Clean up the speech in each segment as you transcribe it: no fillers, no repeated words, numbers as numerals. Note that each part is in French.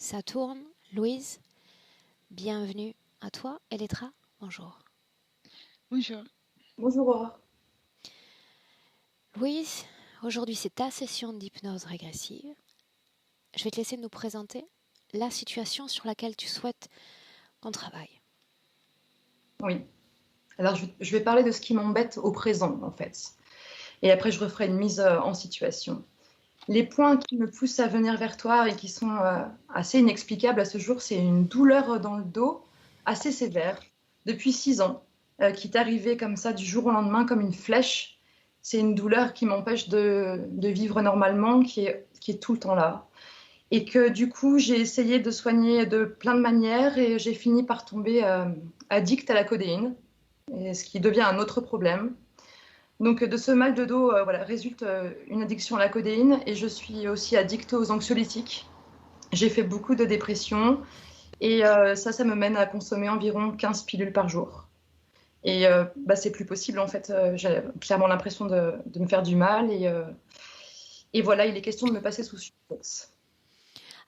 Ça tourne. Louise, bienvenue à toi. Elettra, bonjour. Bonjour. Bonjour Aurore. Louise, aujourd'hui c'est ta session d'hypnose régressive. Je vais te laisser nous présenter la situation sur laquelle tu souhaites qu'on travaille. Oui. Alors je vais parler de ce qui m'embête au présent en fait. Et après je referai une mise en situation. Les points qui me poussent à venir vers toi et qui sont assez inexplicables à ce jour, c'est une douleur dans le dos assez sévère depuis 6 ans, qui est arrivée comme ça du jour au lendemain comme une flèche. C'est une douleur qui m'empêche de vivre normalement, qui est tout le temps là. Et que du coup, j'ai essayé de soigner de plein de manières et j'ai fini par tomber addict à la codéine, et ce qui devient un autre problème. Donc de ce mal de dos voilà, résulte une addiction à la codéine et je suis aussi addict aux anxiolytiques. J'ai fait beaucoup de dépression et ça me mène à consommer environ 15 pilules par jour. Et c'est plus possible en fait. J'ai clairement l'impression de me faire du mal et voilà, il est question de me passer sous Subox.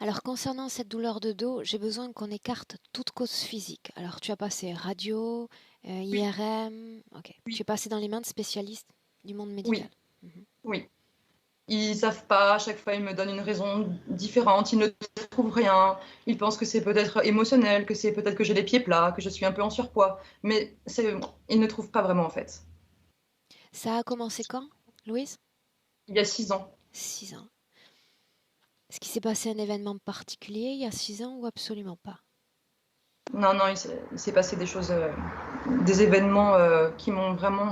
Alors concernant cette douleur de dos, j'ai besoin qu'on écarte toute cause physique. Alors tu as passé radio, Oui, IRM, ok. Tu oui, es passé dans les mains de spécialistes du monde médical. oui, Mhm. oui. Ils savent pas, à chaque fois ils me donnent une raison différente, ils ne trouvent rien, ils pensent que c'est peut-être émotionnel, que c'est peut-être que j'ai les pieds plats, que je suis un peu en surpoids, mais ils ne trouvent pas vraiment en fait. Ça a commencé quand, Louise? Il y a 6 ans. 6 ans. Est-ce qu'il s'est passé un événement particulier il y a 6 ans ou absolument pas? Non, non, il s'est passé des choses, des événements qui m'ont vraiment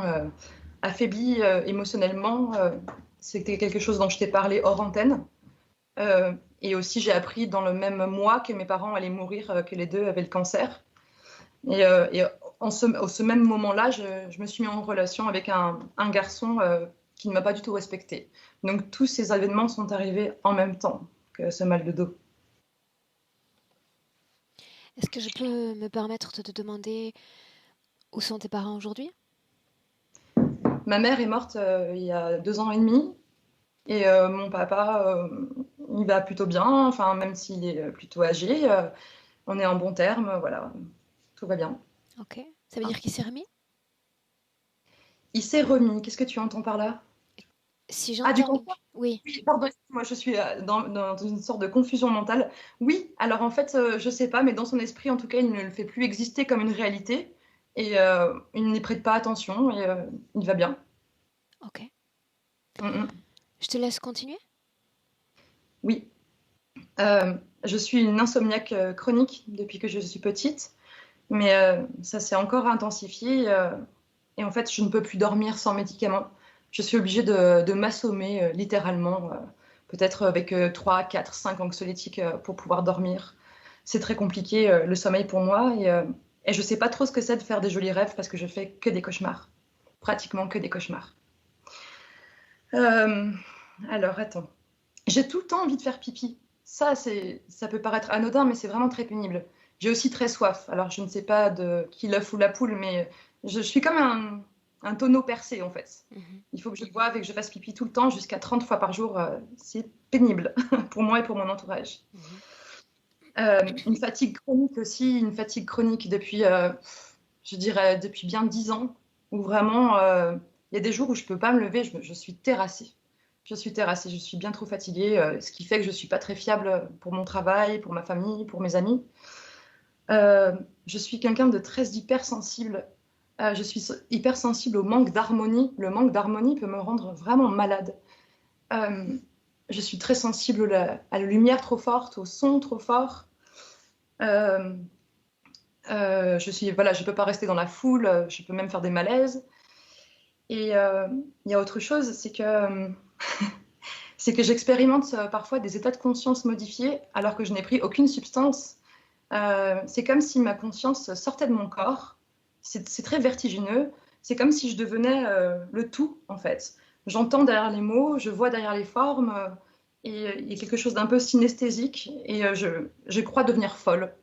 affaibli émotionnellement. C'était quelque chose dont je t'ai parlé hors antenne. Euh, et aussi j'ai appris dans le même mois que mes parents allaient mourir, que les deux avaient le cancer. Et ce même moment-là, je me suis mis en relation avec un garçon qui ne m'a pas du tout respectée. Donc tous ces événements sont arrivés en même temps que ce mal de dos. Est-ce que je peux me permettre de te demander où sont tes parents aujourd'hui? Ma mère est morte il y a 2 ans et demi et mon papa, il va plutôt bien, enfin même s'il est plutôt âgé, on est en bons termes, voilà, tout va bien. Ok. Ça veut dire qu'il s'est remis? Il s'est remis, qu'est-ce que tu entends par là? Si Ah, du j'entends... cancer? Oui. Oui, pardon, moi je suis dans une sorte de confusion mentale. Oui, alors en fait, je sais pas, mais dans son esprit, en tout cas, il ne le fait plus exister comme une réalité et il n'y prête pas attention et il va bien. Ok. Mm, mm. Je te laisse continuer. Oui. Euh, je suis une insomniaque chronique depuis que je suis petite, mais ça s'est encore intensifié et en fait, je ne peux plus dormir sans médicaments. Je suis obligée de m'assommer littéralement, peut-être avec 3, 4, 5 anxiolytiques pour pouvoir dormir. C'est très compliqué le sommeil pour moi et je ne sais pas trop ce que c'est de faire des jolis rêves parce que je fais que des cauchemars, pratiquement que des cauchemars. Euh, alors attends, j'ai tout le temps envie de faire pipi. Ça peut paraître anodin, mais c'est vraiment très pénible. J'ai aussi très soif. Alors, je ne sais pas de qui l'œuf ou la poule, mais je suis comme un tonneau percé, en fait. Mhm. Il faut que je boive et que je fasse pipi tout le temps, jusqu'à 30 fois par jour. C'est pénible pour moi et pour mon entourage. Mhm. Une fatigue chronique aussi, une fatigue chronique depuis, je dirais, depuis bien 10 ans, où vraiment, il y a des jours où je ne peux pas me lever, je suis terrassée. Je suis terrassée, je suis bien trop fatiguée, ce qui fait que je ne suis pas très fiable pour mon travail, pour ma famille, pour mes amis. Je suis quelqu'un de très hypersensible. Je suis hypersensible au manque d'harmonie. Le manque d'harmonie peut me rendre vraiment malade. Euh, je suis très sensible à la lumière trop forte, au son trop fort. Euh, voilà, je peux pas rester dans la foule, je peux même faire des malaises. Et il y a autre chose, c'est que j'expérimente parfois des états de conscience modifiés alors que je n'ai pris aucune substance. C'est comme si ma conscience sortait de mon corps. C'est très vertigineux. C'est comme si je devenais le tout, en fait. J'entends derrière les mots, je vois derrière les formes, et il y a quelque chose d'un peu synesthésique, et je crois devenir folle.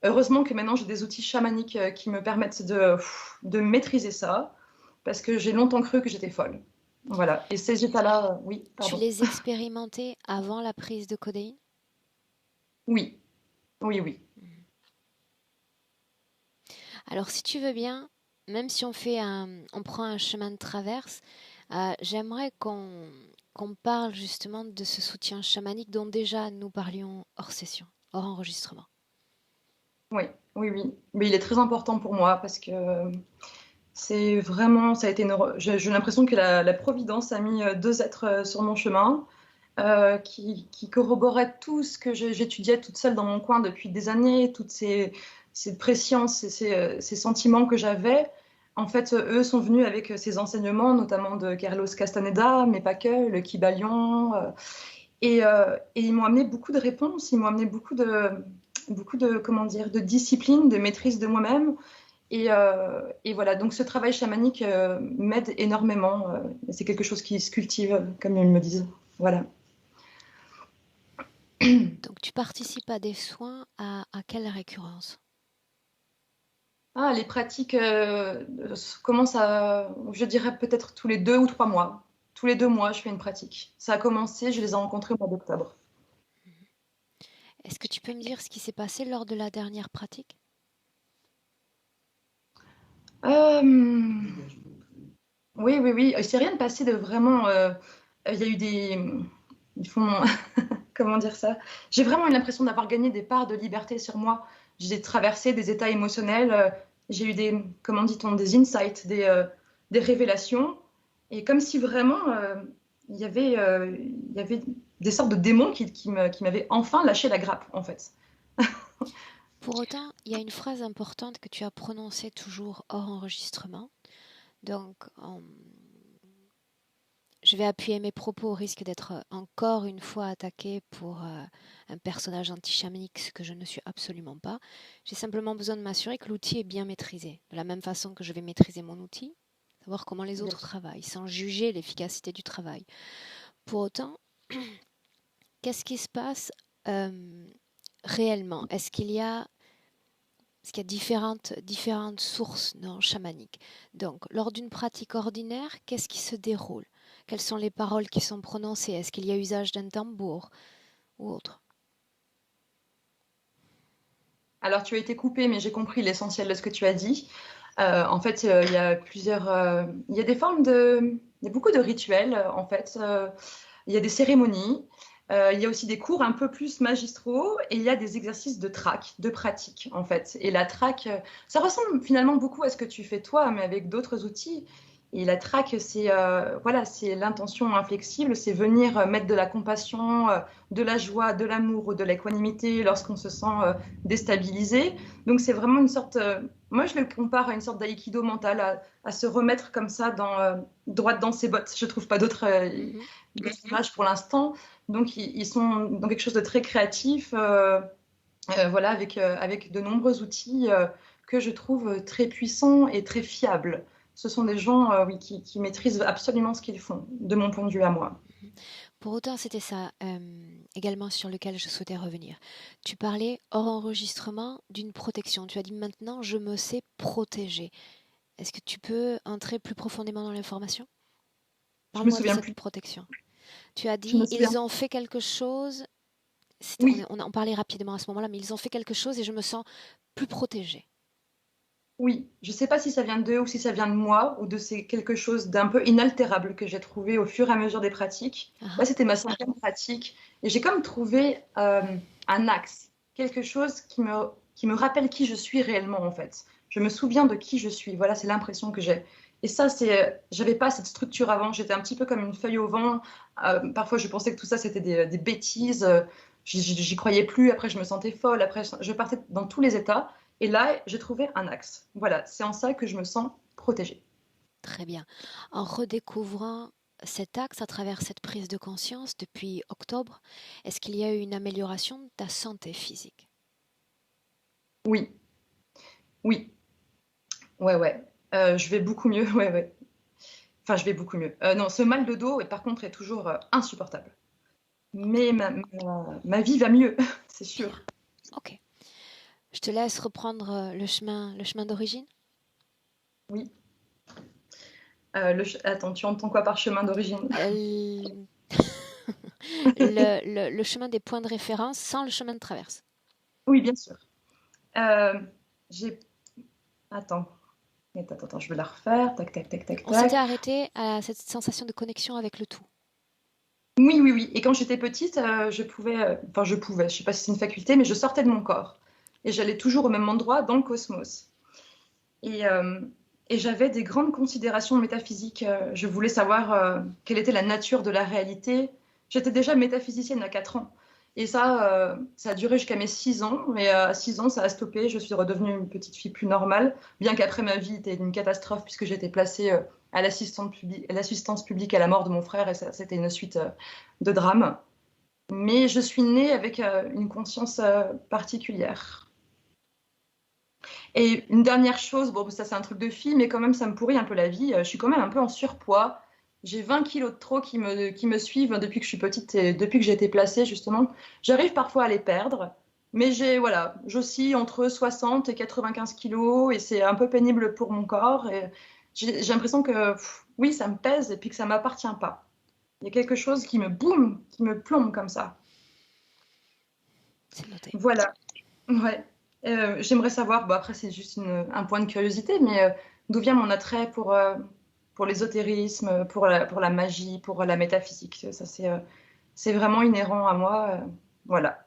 Heureusement que maintenant j'ai des outils chamaniques qui me permettent de maîtriser ça, parce que j'ai longtemps cru que j'étais folle. Voilà. Et ces états-là, oui, Tu pardon. les expérimentais avant la prise de codéine? Oui. Oui, oui. Alors, si tu veux bien, même si on prend un chemin de traverse, j'aimerais qu'on parle justement de ce soutien chamanique dont déjà nous parlions hors session, hors enregistrement. Oui, oui, oui. Mais il est très important pour moi parce que c'est vraiment, ça a été j'ai l'impression que la Providence a mis deux êtres sur mon chemin qui corroboraient tout ce que j'étudiais toute seule dans mon coin depuis des années, toutes ces présciences et ces sentiments que j'avais. En fait, eux sont venus avec ces enseignements, notamment de Carlos Castaneda, mais pas que, le Kybalion. Et ils m'ont amené beaucoup de réponses, ils m'ont amené beaucoup de, comment dire, de discipline, de maîtrise de moi-même. Et voilà, donc ce travail chamanique m'aide énormément. C'est quelque chose qui se cultive, comme ils me disent. Voilà. Donc, tu participes à des soins à quelle récurrence? Ah, les pratiques commencent à, je dirais peut-être tous les 2 ou 3 mois. Tous les 2 mois, je fais une pratique. Ça a commencé, je les ai rencontrés au mois d'octobre. Est-ce que tu peux me dire ce qui s'est passé lors de la dernière pratique? Euh, oui, oui, oui. Il s'est rien passé de vraiment. Il y a eu des. Ils font. Comment dire ça? J'ai vraiment eu l'impression d'avoir gagné des parts de liberté sur moi. J'ai traversé des états émotionnels. J'ai eu des. Comment dit-on? Des insights, des révélations. Et comme si vraiment il y avait des sortes de démons qui m'avaient enfin lâché la grappe, en fait. Pour autant, il y a une phrase importante que tu as prononcée toujours hors enregistrement. Donc, je vais appuyer mes propos au risque d'être encore une fois attaqué pour un personnage anti-chamanique, ce que je ne suis absolument pas. J'ai simplement besoin de m'assurer que l'outil est bien maîtrisé, de la même façon que je vais maîtriser mon outil, savoir comment les Bien autres sûr. travaillent, sans juger l'efficacité du travail. Pour autant, qu'est-ce qui se passe réellement? Est-ce qu'il y a différentes sources non chamaniques? Donc, lors d'une pratique ordinaire, qu'est-ce qui se déroule? Quelles sont les paroles qui sont prononcées? Est-ce qu'il y a usage d'un tambour ou autre? Alors, tu as été coupé, mais j'ai compris l'essentiel de ce que tu as dit. En fait, il y a plusieurs. Il y a des formes de. Il y a beaucoup de rituels, en fait. Il y a des cérémonies. Il y a aussi des cours un peu plus magistraux et il y a des exercices de track, de pratique, en fait. Et la track, ça ressemble finalement beaucoup à ce que tu fais toi, mais avec d'autres outils. Et la track, c'est voilà, c'est l'intention inflexible, c'est venir mettre de la compassion, de la joie, de l'amour ou de l'équanimité lorsqu'on se sent déstabilisé. Donc c'est vraiment une sorte, moi je le compare à une sorte d'aïkido mental, à se remettre comme ça droite dans ses bottes. Je trouve pas d'autres Mhm. images pour l'instant. Donc ils sont dans quelque chose de très créatif, voilà, avec de nombreux outils que je trouve très puissants et très fiables. Ce sont des gens oui, qui maîtrisent absolument ce qu'ils font, de mon point de vue à moi. Pour autant, c'était ça également sur lequel je souhaitais revenir. Tu parlais hors enregistrement d'une protection. Tu as dit maintenant, je me sais protéger. Est-ce que tu peux entrer plus profondément dans l'information? Je me Parle-moi de souviens cette plus. protection. Tu as Je me dit, souviens. ils ont fait quelque chose. Oui, On en parlait rapidement à ce moment-là, mais ils ont fait quelque chose et je me sens plus protégée. oui. Je ne sais pas si ça vient d'eux ou si ça vient de moi ou de c'est quelque chose d'un peu inaltérable que j'ai trouvé au fur et à mesure des pratiques. Ah Là, ah. c'était ma cinquième pratique et j'ai comme trouvé un axe, quelque chose qui me rappelle qui je suis réellement en fait. Je me souviens de qui je suis. Voilà, c'est l'impression que j'ai. Et ça, j'avais pas cette structure avant. J'étais un petit peu comme une feuille au vent. Parfois, je pensais que tout ça, c'était des bêtises. J'y croyais plus. Après, je me sentais folle. Après, je partais dans tous les états. Et là, j'ai trouvé un axe. Voilà, c'est en ça que je me sens protégée. Très bien. En redécouvrant cet axe à travers cette prise de conscience depuis octobre, est-ce qu'il y a eu une amélioration de ta santé physique? Oui, oui, ouais, ouais. Je vais beaucoup mieux, ouais, ouais. Enfin, je vais beaucoup mieux. Non, ce mal de dos, et par contre, est toujours insupportable. Ok, Mais ma vie va mieux, c'est bien. sûr. Ok. Je te laisse reprendre le chemin d'origine. Oui. Attends, tu entends quoi par chemin d'origine? Le chemin des points de référence sans le chemin de traverse. Oui, bien sûr. Euh, j'ai... Attends. Attends, je vais la refaire. Tac, tac, tac, tac, On s'était tac. arrêté à cette sensation de connexion avec le tout. Oui, oui, oui. Et quand j'étais petite, je sais pas si c'est une faculté, mais je sortais de mon corps. Et j'allais toujours au même endroit dans le cosmos. Et, euh, et j'avais des grandes considérations métaphysiques. Je voulais savoir quelle était la nature de la réalité. J'étais déjà métaphysicienne à 4 ans. Et ça a duré jusqu'à mes 6 ans. Mais à 6 ans, ça a stoppé. Je suis redevenue une petite fille plus normale, bien qu'après ma vie était une catastrophe puisque j'étais placée à l'assistance publique à la mort de mon frère. Et ça, c'était une suite de drames. Mais je suis née avec une conscience particulière. Et une dernière chose, bon, ça c'est un truc de fille, mais quand même ça me pourrit un peu la vie. Je suis quand même un peu en surpoids. J'ai 20 kilos de trop qui me suivent depuis que je suis petite et depuis que j'ai été placée justement. J'arrive parfois à les perdre, mais voilà, j'oscille entre 60 et 95 kilos et c'est un peu pénible pour mon corps. Et j'ai l'impression que oui, ça me pèse et puis que ça m'appartient pas. Il y a quelque chose qui me boum, qui me plombe comme ça. C'est noté. Voilà. Ouais. J'aimerais savoir, bon après c'est juste un point de curiosité, mais d'où vient mon attrait pour l'ésotérisme, pour la magie, pour la métaphysique. Ça c'est vraiment inhérent à moi. Voilà.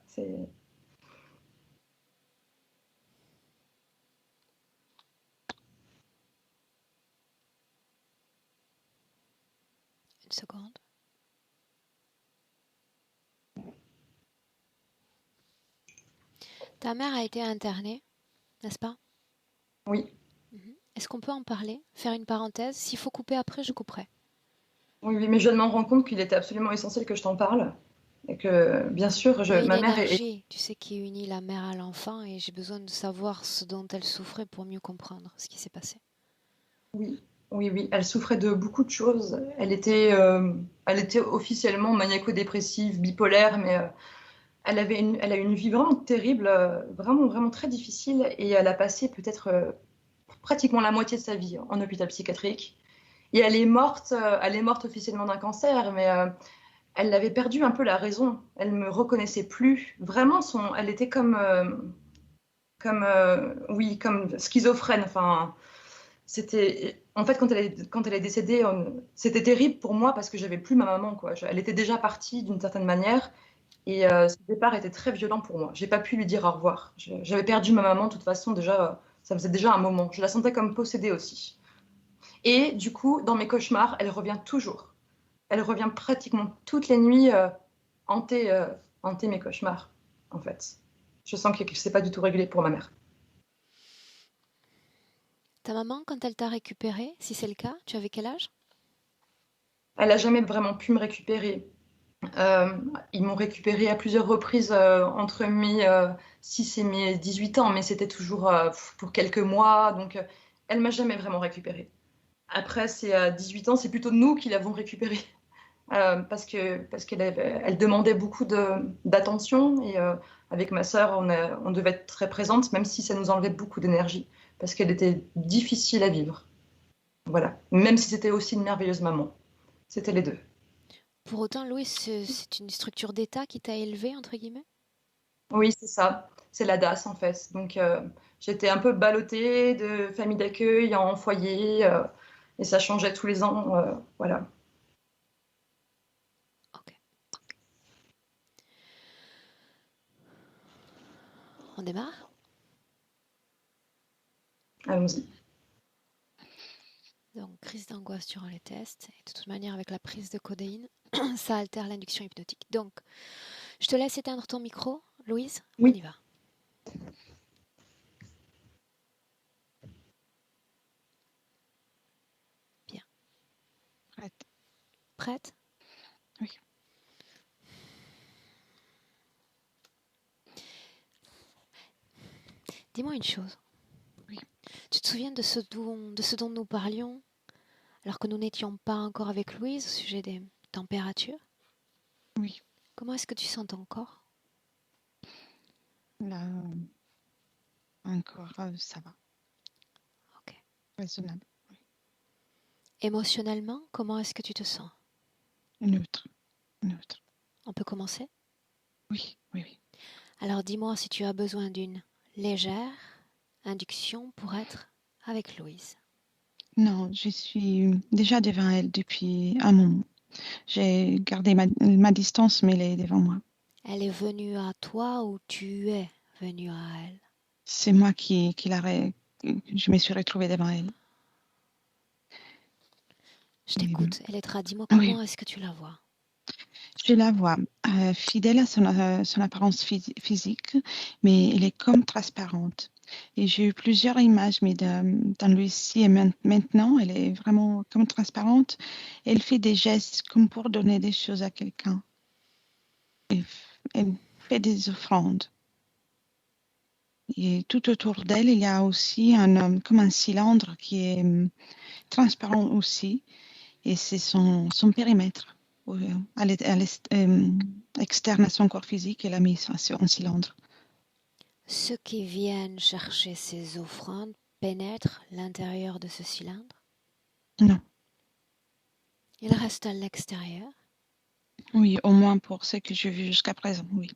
Une seconde. Ta mère a été internée, n'est-ce pas? Oui, Mhm. Est-ce qu'on peut en parler? Faire une parenthèse? S'il faut couper après, je couperai. oui, oui, mais je m'en rends compte qu'il était absolument essentiel que je t'en parle. Et que, bien sûr, Il y a une ma mère est... énergie, tu sais, qui unit la mère à l'enfant et j'ai besoin de savoir ce dont elle souffrait pour mieux comprendre ce qui s'est passé. Oui, oui, oui, elle souffrait de beaucoup de choses. Elle était officiellement maniaco-dépressive, bipolaire, mais elle a eu une vie vraiment terrible, vraiment, vraiment très difficile, et elle a passé peut-être pratiquement la moitié de sa vie en hôpital psychiatrique. Et elle est morte officiellement d'un cancer, mais elle avait perdu un peu la raison. Elle me reconnaissait plus. Vraiment, elle était oui, comme schizophrène. Enfin, c'était, en fait, quand elle est décédée, c'était terrible pour moi parce que j'avais plus ma maman, quoi. Elle était déjà partie d'une certaine manière. Et ce départ était très violent pour moi. J'ai pas pu lui dire au revoir. J'avais perdu ma maman de toute façon déjà. Ça faisait déjà un moment. Je la sentais comme possédée aussi. Et du coup, dans mes cauchemars, elle revient toujours. Elle revient pratiquement toutes les nuits hanter, euh, hanter mes cauchemars, en fait. Je sens que c'est pas du tout réglé pour ma mère. Ta maman, quand elle t'a récupéré, si c'est le cas, tu avais quel âge? Elle a jamais vraiment pu me récupérer. Euh, Ils m'ont récupéré à plusieurs reprises entre mes 6 et mes 18 ans, mais c'était toujours pour quelques mois. Donc, elle m'a jamais vraiment récupérée. Après, c'est à 18 ans, c'est plutôt nous qui l'avons récupérée. Elle demandait beaucoup d'attention et avec ma sœur, on devait être très présente, même si ça nous enlevait beaucoup d'énergie, parce qu'elle était difficile à vivre. Voilà. Même si c'était aussi une merveilleuse maman. C'était les deux. Pour autant, Louis, c'est une structure d'État qui t'a élevé, entre guillemets? Oui, c'est ça. C'est la DAS en fait. Donc j'étais un peu ballottée de famille d'accueil en foyer et ça changeait tous les ans. Voilà. Ok. On démarre? Allons-y. Donc, crise d'angoisse durant les tests. Et de toute manière, avec la prise de codéine, ça altère l'induction hypnotique. Donc, je te laisse éteindre ton micro, Louise. On Oui. y va. Bien. Prête. Prête? Oui. Dis-moi une chose. Oui. Tu te souviens de ce dont nous parlions alors que nous n'étions pas encore avec Louise au sujet des températures? Oui. Comment est-ce que tu sens ton corps? Là, encore, ça va. Ok. Raisonnable. Oui. Émotionnellement, comment est-ce que tu te sens? Neutre. Neutre. On peut commencer? Oui. Oui. Oui. Alors dis-moi si tu as besoin d'une légère induction pour être avec Louise. Non, je suis déjà devant elle depuis un moment. J'ai gardé ma distance, mais elle est devant moi. Elle est venue à toi ou tu es venu à elle? C'est moi je me suis retrouvée devant elle. Je Et, t'écoute. Elettra, dis-moi oui, comment est-ce que tu la vois? je la vois fidèle à son apparence physique, mais elle est comme transparente. Et j'ai eu plusieurs images, mais dans le ici et maintenant, elle est vraiment comme transparente. Elle fait des gestes comme pour donner des choses à quelqu'un. Elle fait des offrandes. Et tout autour d'elle, il y a aussi comme un cylindre qui est transparent aussi. Et c'est son périmètre. Externe à son corps physique, elle a mis ça sur un cylindre. Ceux qui viennent chercher ces offrandes pénètrent l'intérieur de ce cylindre? Non. Ils restent à l'extérieur? Oui, au moins pour ce que j'ai vu jusqu'à présent, oui.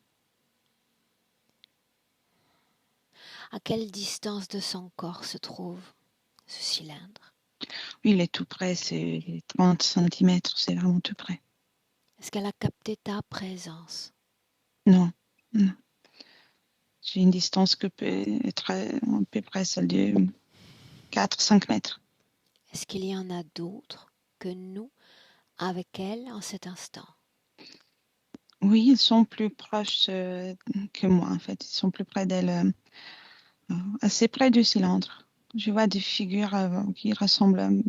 À quelle distance de son corps se trouve ce cylindre? Oui, il est tout près, c'est 30 centimètres, c'est vraiment tout près. Est-ce qu'elle a capté ta présence? Non, non. J'ai une distance que peut être à peu près celle de 4-5 mètres. Est-ce qu'il y en a d'autres que nous avec elle en cet instant? Oui, ils sont plus proches que moi, en fait. Ils sont plus près d'elle, assez près du cylindre. Je vois des figures qui ressemblent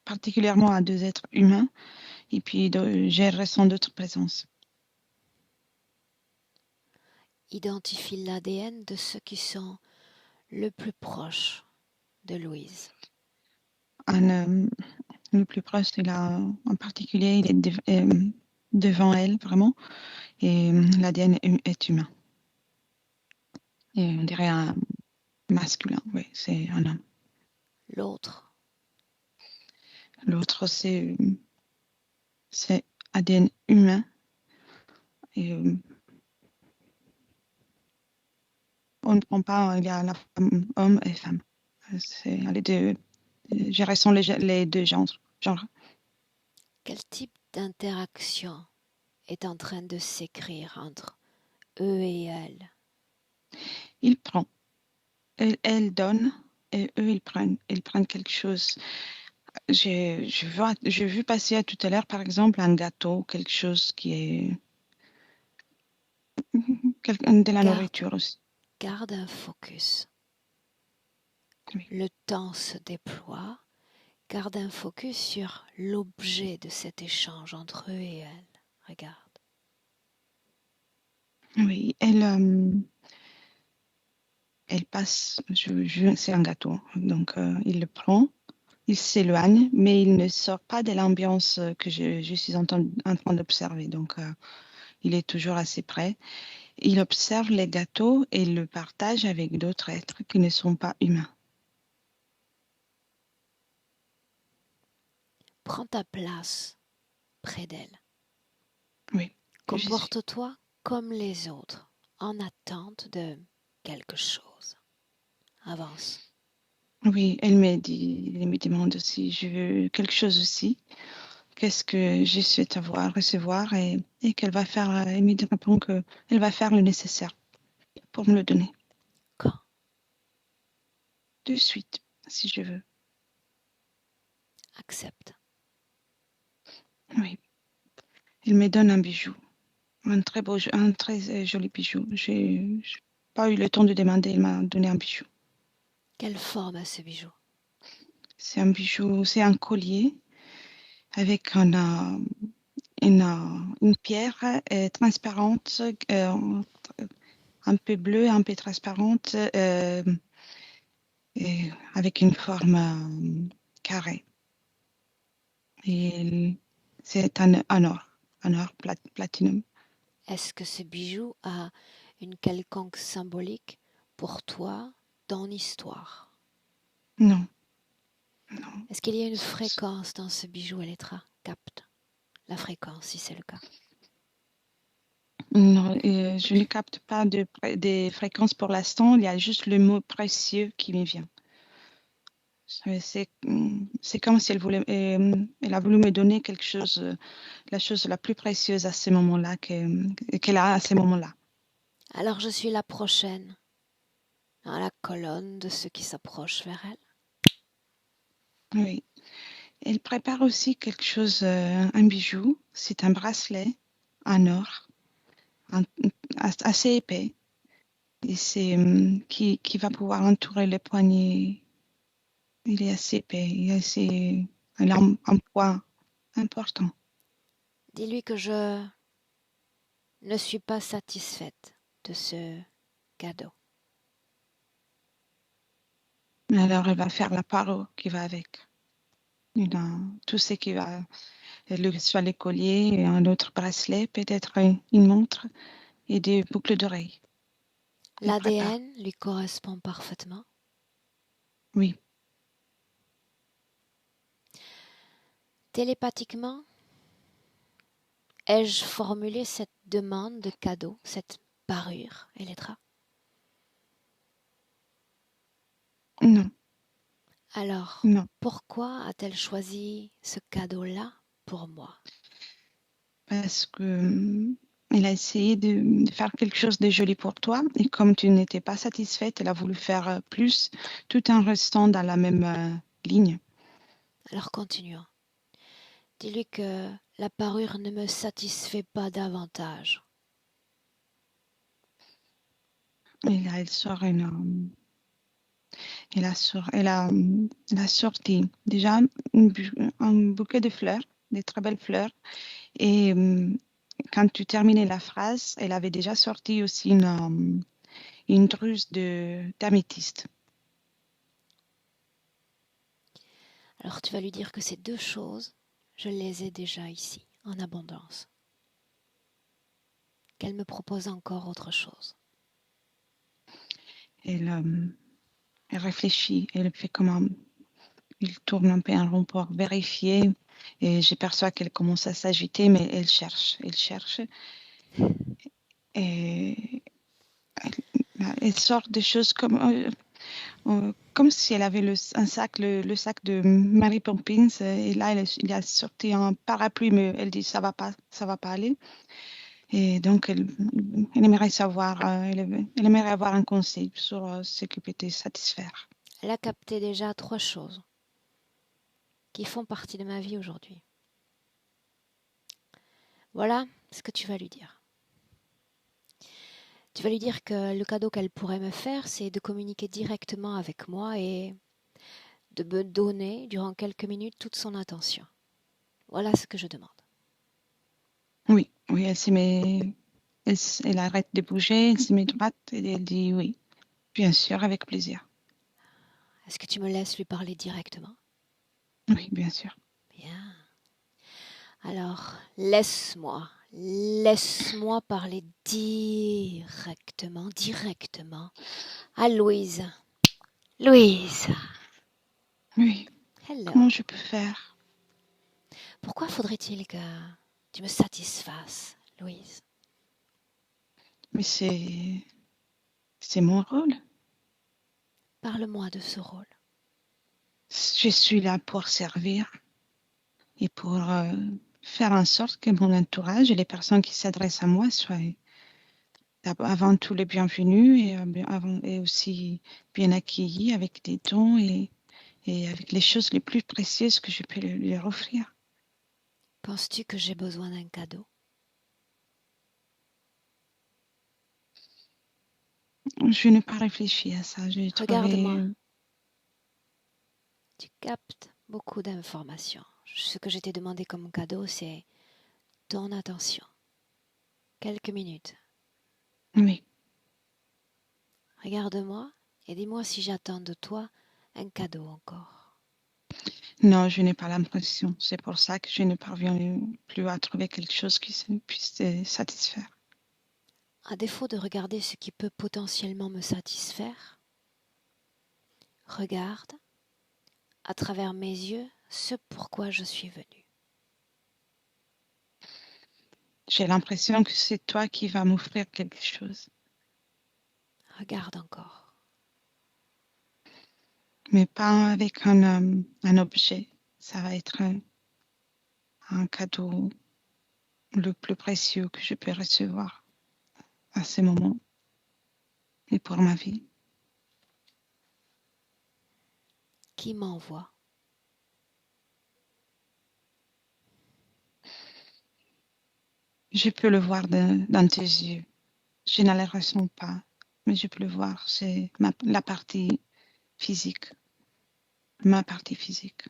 particulièrement à deux êtres humains, et puis je ressens d'autres présences. Identifie l'ADN de ceux qui sont le plus proches de Louise. Le plus proche, en particulier, il est devant elle, vraiment, et l'ADN est humain. Et on dirait un masculin, oui, c'est un homme. L'autre, L'autre, c'est ADN humain. Et on ne prend pas, il y a la femme, homme et femme. C'est les deux, je ressens les deux genres. quel type d'interaction est en train de s'écrire entre eux et elle? Il prend, elle donne, et eux, ils prennent quelque chose. J'ai vu passer tout à l'heure, par exemple, un gâteau, quelque chose qui est de la Garde, nourriture aussi. garde un focus. Oui. Le temps se déploie. Garde un focus sur l'objet de cet échange entre eux et elle. Regarde. Oui, elle passe, c'est un gâteau, donc il le prend, il s'éloigne, mais il ne sort pas de l'ambiance que je suis en train d'observer, donc il est toujours assez près. Il observe les gâteaux et le partage avec d'autres êtres qui ne sont pas humains. Prends ta place près d'elle. Oui, je suis. Comporte-toi comme les autres, en attente de quelque chose. Avance. Oui, elle me demande si je veux quelque chose aussi. Qu'est-ce que je souhaite recevoir et qu'elle va faire. Elle me répond qu'elle va faire le nécessaire pour me le donner Quand? de suite, si je veux. Accepte. Oui, elle me donne un bijou, un très joli bijou. J'ai pas eu le temps de demander, elle m'a donné un bijou. Quelle forme a ce bijou? C'est un bijou, c'est un collier avec une pierre transparente, un peu bleue, un peu transparente, et avec une forme carrée. Et c'est un or platinum. Est-ce que ce bijou a une quelconque symbolique pour toi, ton histoire? Non, non. Est-ce qu'il y a une fréquence dans ce bijou, Elettra? Capte la fréquence si c'est le cas. Non, je ne capte pas des fréquences pour l'instant. Il y a juste le mot précieux qui me vient. C'est comme si elle a voulu me donner quelque chose, la chose la plus précieuse à ce moment-là qu'elle a à ce moment-là. Alors je suis la prochaine, dans la colonne de ceux qui s'approchent vers elle. Oui. Elle prépare aussi quelque chose, un bijou. C'est un bracelet en or, un- assez épais, et qui va pouvoir entourer les poignets. Il est assez épais, il a un poids important. Dis-lui que je ne suis pas satisfaite de ce cadeau. Alors, elle va faire la paro qui va avec. Il a tout ce qui va, soit les colliers, et un autre bracelet, peut-être une montre et des boucles d'oreilles. Elle prépare. L'ADN lui correspond parfaitement. Oui. Télépathiquement, ai-je formulé cette demande de cadeau, cette parure, Elettra? Non, Alors, non. pourquoi a-t-elle choisi ce cadeau-là pour moi? Parce que elle a essayé de faire quelque chose de joli pour toi. Et comme tu n'étais pas satisfaite, elle a voulu faire plus, tout en restant dans la même ligne. Alors continuons. Dis-lui que la parure ne me satisfait pas davantage. Et là, elle sort elle a sorti déjà un bouquet de fleurs, des très belles fleurs. Et quand tu terminais la phrase, elle avait déjà sorti aussi une druse d'améthyste. Alors tu vas lui dire que ces deux choses, je les ai déjà ici, en abondance. Qu'elle me propose encore autre chose. Elle réfléchit, elle fait il tourne un peu en rond pour vérifier. Et j'aperçois qu'elle commence à s'agiter, mais elle cherche. Et elle sort des choses comme si elle avait un sac, le sac de Mary Poppins. Et là, il a sorti un parapluie, mais elle dit ça va pas aller. Et donc, elle aimerait savoir, elle aimerait avoir un conseil sur ce qui peut te satisfaire. Elle a capté déjà trois choses qui font partie de ma vie aujourd'hui. Voilà ce que tu vas lui dire. Tu vas lui dire que le cadeau qu'elle pourrait me faire, c'est de communiquer directement avec moi et de me donner durant quelques minutes toute son attention. Voilà ce que je demande. Oui, oui, elle arrête de bouger, elle se met droite et elle dit oui, bien sûr, avec plaisir. Est-ce que tu me laisses lui parler directement? Oui, bien sûr. Bien. Alors, laisse-moi parler directement à Louise. Louise, Oui, comment hello. je peux faire? Pourquoi faudrait-il que tu me satisfasses, Louise? Mais c'est mon rôle. Parle-moi de ce rôle. Je suis là pour servir et pour faire en sorte que mon entourage et les personnes qui s'adressent à moi soient avant tout les bienvenus et aussi bien accueillis avec des dons et avec les choses les plus précieuses que je peux leur offrir. Penses-tu que j'ai besoin d'un cadeau? Je n'ai pas réfléchi à ça. J'ai Regarde-moi. trouvé. Tu captes beaucoup d'informations. Ce que je t'ai demandé comme cadeau, c'est ton attention. Quelques minutes. Oui. Regarde-moi et dis-moi si j'attends de toi un cadeau encore. Non, je n'ai pas l'impression. C'est pour ça que je ne parviens plus à trouver quelque chose qui puisse te satisfaire. À défaut de regarder ce qui peut potentiellement me satisfaire, regarde à travers mes yeux ce pourquoi je suis venue. J'ai l'impression que c'est toi qui vas m'offrir quelque chose, Regarde encore. mais pas avec un objet. Ça va être un cadeau le plus précieux que je peux recevoir à ce moment et pour ma vie. Qui m'envoie? Je peux le voir dans tes yeux. Je ne les ressens pas, mais je peux le voir. C'est la partie physique, ma partie physique.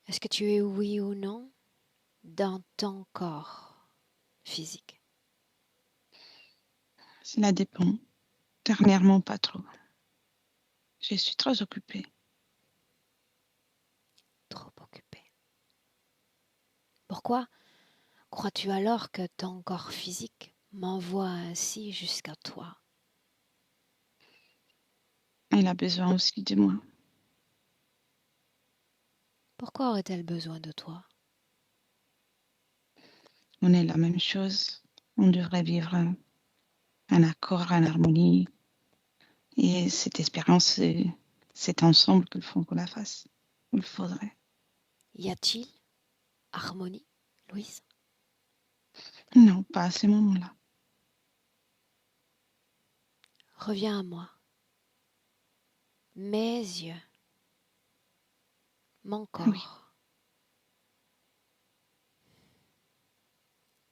Est-ce que tu es oui ou non dans ton corps physique? Cela dépend. Dernièrement, pas trop. Je suis très occupée. Trop occupé. Pourquoi crois-tu alors que ton corps physique m'envoie ainsi jusqu'à toi? Elle a besoin aussi de moi. Pourquoi aurait-elle besoin de toi? On est la même chose. On devrait vivre un accord, en harmonie. Et cette espérance, c'est ensemble qu'il faut qu'on la fasse. Il faudrait. Y a-t-il harmonie, Louise? Non, pas à ce moment-là. Reviens à moi. Mes yeux, mon Oui, corps.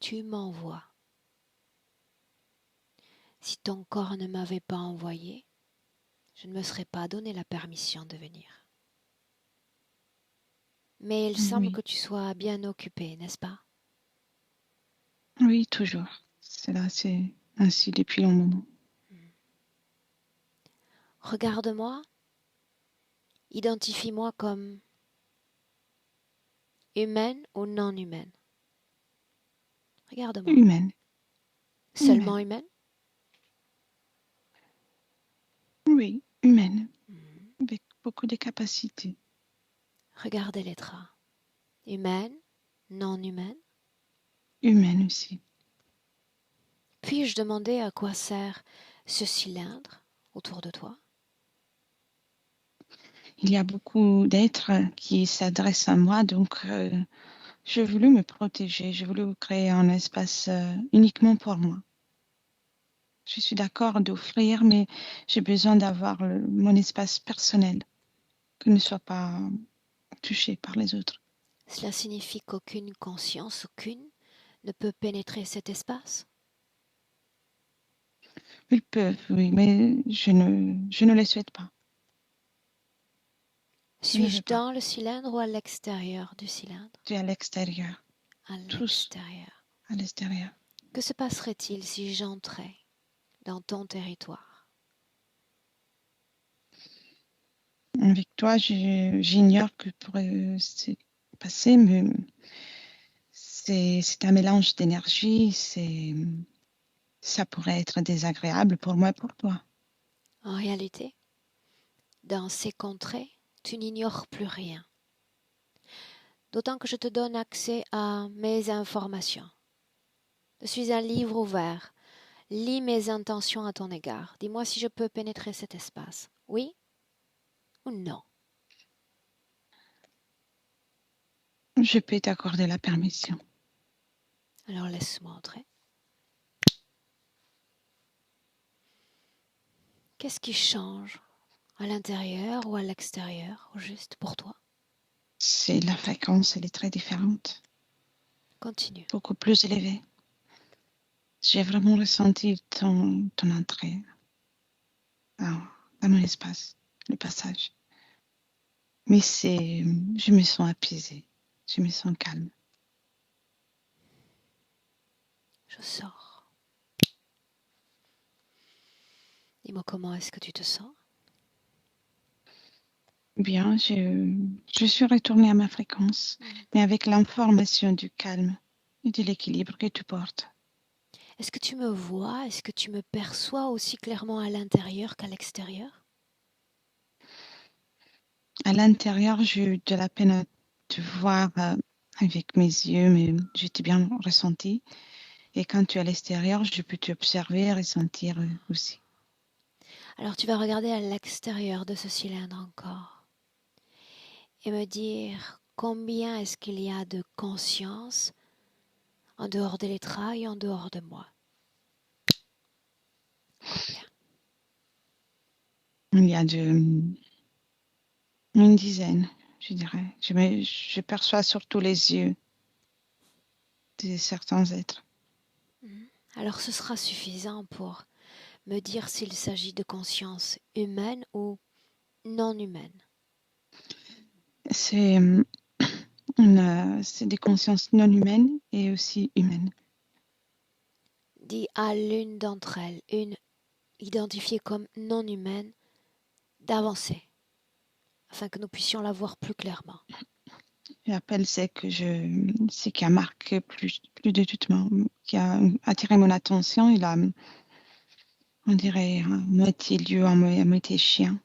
Tu m'envoies. Si ton corps ne m'avait pas envoyé, je ne me serais pas donné la permission de venir. Mais il semble oui, que tu sois bien occupé, n'est-ce pas? oui, toujours. C'est ainsi depuis un moment. Regarde-moi, identifie-moi comme humaine ou non humaine. Regarde-moi. Humaine, Seulement humaine. humaine? Oui, humaine. Avec beaucoup de capacités. Regardez les traits. Humaine, non humaine. Humaine aussi. Puis-je demander à quoi sert ce cylindre autour de toi? Il y a beaucoup d'êtres qui s'adressent à moi, donc j'ai voulu me protéger. J'ai voulu créer un espace uniquement pour moi. Je suis d'accord d'offrir, mais j'ai besoin d'avoir mon espace personnel, qui ne soit pas touché par les autres. Cela signifie qu'aucune conscience, aucune, ne peut pénétrer cet espace? Ils peuvent, oui, mais je ne les souhaite pas. Je ne Suis-je veux pas. dans le cylindre ou à l'extérieur du cylindre? Tu es à l'extérieur, À tous l'extérieur. à l'extérieur. Que se passerait-il si j'entrais dans ton territoire? Avec toi, j'ignore que pourrait se passer, mais c'est un mélange d'énergie, ça pourrait être désagréable pour moi et pour toi. En réalité, dans ces contrées, tu n'ignores plus rien. D'autant que je te donne accès à mes informations. Je suis un livre ouvert. Lis mes intentions à ton égard. Dis-moi si je peux pénétrer cet espace. Oui ou non? Je peux t'accorder la permission. Alors laisse-moi entrer. Qu'est-ce qui change à l'intérieur ou à l'extérieur, au juste pour toi? C'est la fréquence, elle est très différente, Continue. beaucoup plus élevée. J'ai vraiment ressenti ton entrée dans mon espace, le passage. Mais je me sens apaisée, je me sens calme. Je sors. Dis-moi comment est-ce que tu te sens? Bien, je suis retournée à ma fréquence, mais avec l'information du calme et de l'équilibre que tu portes. Est-ce que tu me vois? Est-ce que tu me perçois aussi clairement à l'intérieur qu'à l'extérieur? À l'intérieur, j'ai eu de la peine à te voir avec mes yeux, mais j'étais bien ressentie. Et quand tu es à l'extérieur, je peux t'observer et ressentir aussi. Alors tu vas regarder à l'extérieur de ce cylindre encore et me dire combien est-ce qu'il y a de conscience en dehors de l'étrai et en dehors de moi. Combien? Il y a une dizaine, je dirais. Je perçois surtout les yeux de certains êtres. Alors ce sera suffisant pour me dire s'il s'agit de conscience humaine ou non humaine. C'est c'est des consciences non humaines et aussi humaines. Dis à l'une d'entre elles, une identifiée comme non humaine, d'avancer, afin que nous puissions la voir plus clairement. L'appel, c'est qui a marqué plus de tout, qui a attiré mon attention. Il a, on dirait, moitié lieu, moitié chien.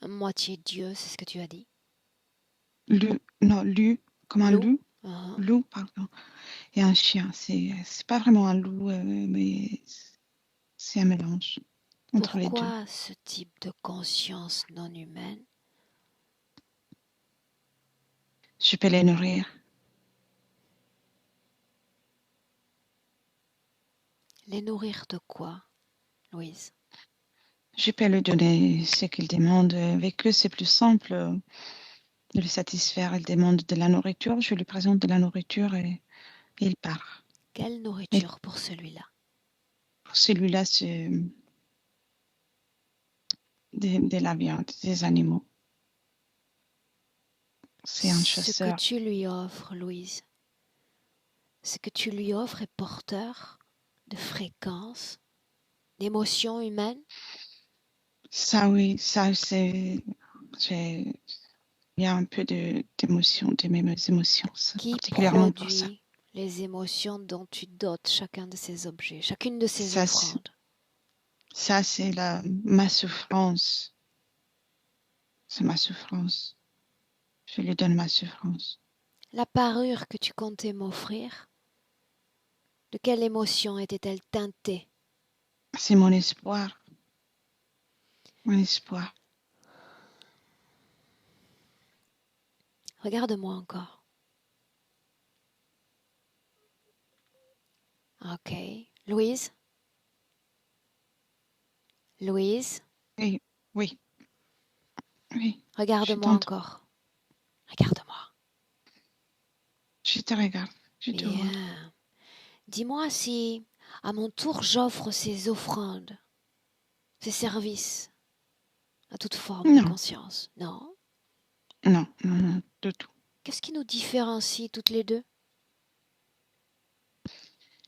Moitié Dieu, c'est ce que tu as dit. Loup, comme un Loup. loup. Uh-huh. Loup, pardon. Et un chien. C'est pas vraiment un loup, mais c'est un mélange entre les deux. Pourquoi ce type de conscience non humaine? Je peux les nourrir. Les nourrir de quoi, Louise? Je peux lui donner ce qu'il demande. Avec eux, c'est plus simple de le satisfaire. Il demande de la nourriture, je lui présente de la nourriture et il part. Quelle Et nourriture pour celui-là? pour celui-là, c'est de la viande, des animaux. C'est un Ce que chasseur. tu lui offres, Louise, ce que tu lui offres est porteur de fréquences, d'émotions humaines Ça, oui, ça, il y a un peu d'émotion, de mes émotions, qui particulièrement pour ça. produit les émotions dont tu dotes chacun de ces objets, chacune de ces Ça, offrandes. ça c'est ma souffrance. C'est ma souffrance. Je lui donne ma souffrance. La parure que tu comptais m'offrir, de quelle émotion était-elle teintée? C'est mon espoir. Mon espoir. Regarde-moi encore. Ok. Louise? Louise? Oui, oui, oui. Je Regarde-moi t'entends. encore. Regarde-moi. Je te regarde. Je te vois. Bien. Dis-moi si, à mon tour, j'offre ces offrandes, ces services à toute forme de Non, conscience. Non? non, non, non, du tout. Qu'est-ce qui nous différencie toutes les deux?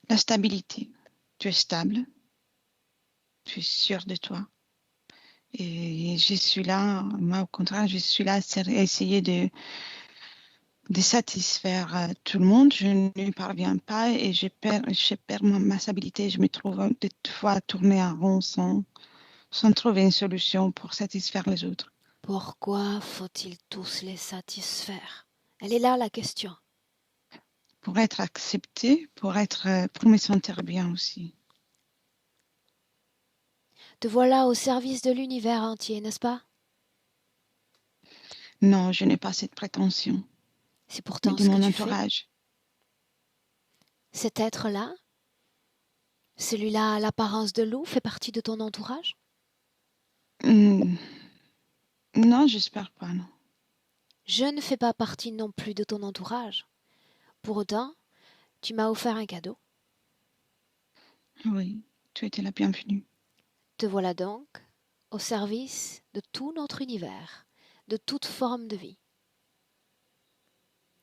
La stabilité. Tu es stable. Tu es sûr de toi. Et je suis là, moi au contraire, je suis là à essayer de satisfaire tout le monde. Je ne parviens pas et je perds ma stabilité. Je me trouve des fois à tourner en rond sans trouver une solution pour satisfaire les autres. Pourquoi faut-il tous les satisfaire? Elle est là la question. Pour être accepté, pour me sentir bien aussi. Te voilà au service de l'univers entier, n'est-ce pas? Non, je n'ai pas cette prétention, C'est mais pourtant de ce que mon tu fais. entourage. Cet être-là, celui-là à l'apparence de loup, fait partie de ton entourage? Hmm, non, j'espère pas, non. Je ne fais pas partie non plus de ton entourage. Pour autant, tu m'as offert un cadeau. Oui, tu étais la bienvenue. Te voilà donc au service de tout notre univers, de toute forme de vie.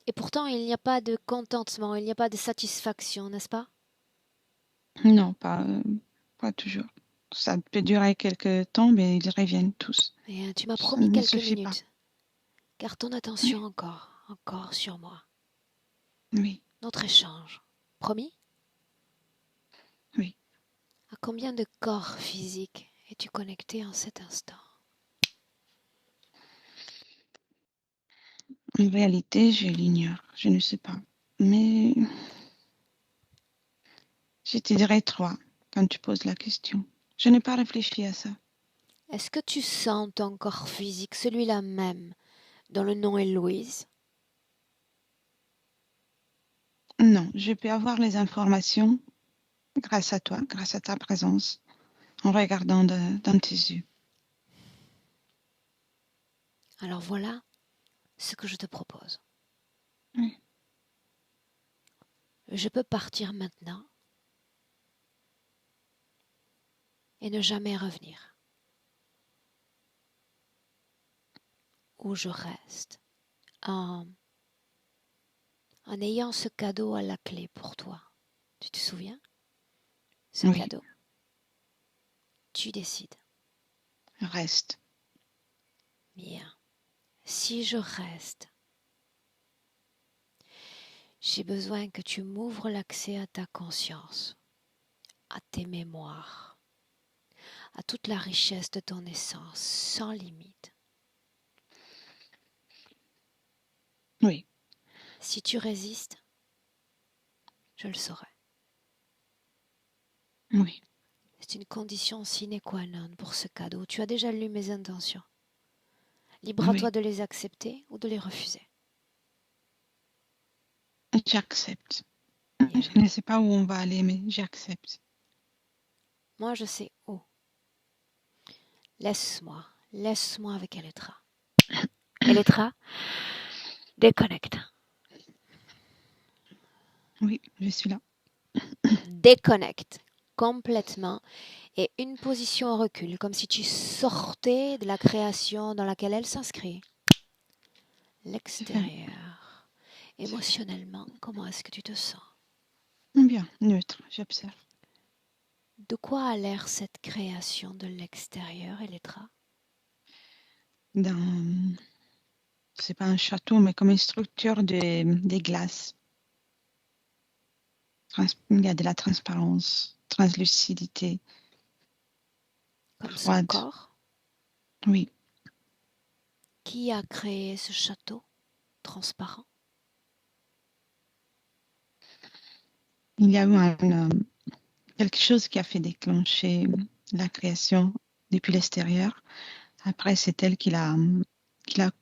Et pourtant, il n'y a pas de contentement, il n'y a pas de satisfaction, n'est-ce pas? Non, pas toujours. Ça peut durer quelques temps, mais ils reviennent tous. Et tu m'as Ça promis ne quelques suffit pas. minutes. Garde ton attention Oui, encore sur moi. oui, Notre échange. Promis? oui. À combien de corps physiques es-tu connecté en cet instant? En réalité, je l'ignore. Je ne sais pas. Mais je te dirais 3 quand tu poses la question. Je n'ai pas réfléchi à ça. Est-ce que tu sens ton corps physique, celui-là même, dont le nom est Louise? Non, je peux avoir les informations grâce à toi, grâce à ta présence, en regardant dans tes yeux. Alors voilà ce que je te propose. Oui. Je peux partir maintenant et ne jamais revenir. Ou je reste en ayant ce cadeau à la clé pour toi. Tu te souviens? Ce Oui, cadeau. Tu décides. reste. Bien. Si je reste, j'ai besoin que tu m'ouvres l'accès à ta conscience, à tes mémoires, à toute la richesse de ton essence, sans limite. Oui, Si tu résistes, je le saurai. oui, C'est une condition sine qua non pour ce cadeau. Tu as déjà lu mes intentions. Libre à toi oui. de les accepter ou de les refuser. J'accepte. Bien. Je ne sais pas où on va aller, mais j'accepte. Moi, je sais où. Laisse-moi avec Elettra. Elettra, déconnecte. Oui, je suis là. Déconnecte complètement et une position en recul, comme si tu sortais de la création dans laquelle elle s'inscrit. C'est fait. L'extérieur. Émotionnellement, comment est-ce que tu te sens? Bien, neutre, j'observe. De quoi a l'air cette création de l'extérieur, Elettra? Dans, c'est pas un château, mais comme une structure des glaces. Il y a de la transparence, translucidité, Comme son froide. corps? Oui, Qui a créé ce château transparent? il y a eu quelque chose qui a fait déclencher la création depuis l'extérieur. Après, c'est elle qui a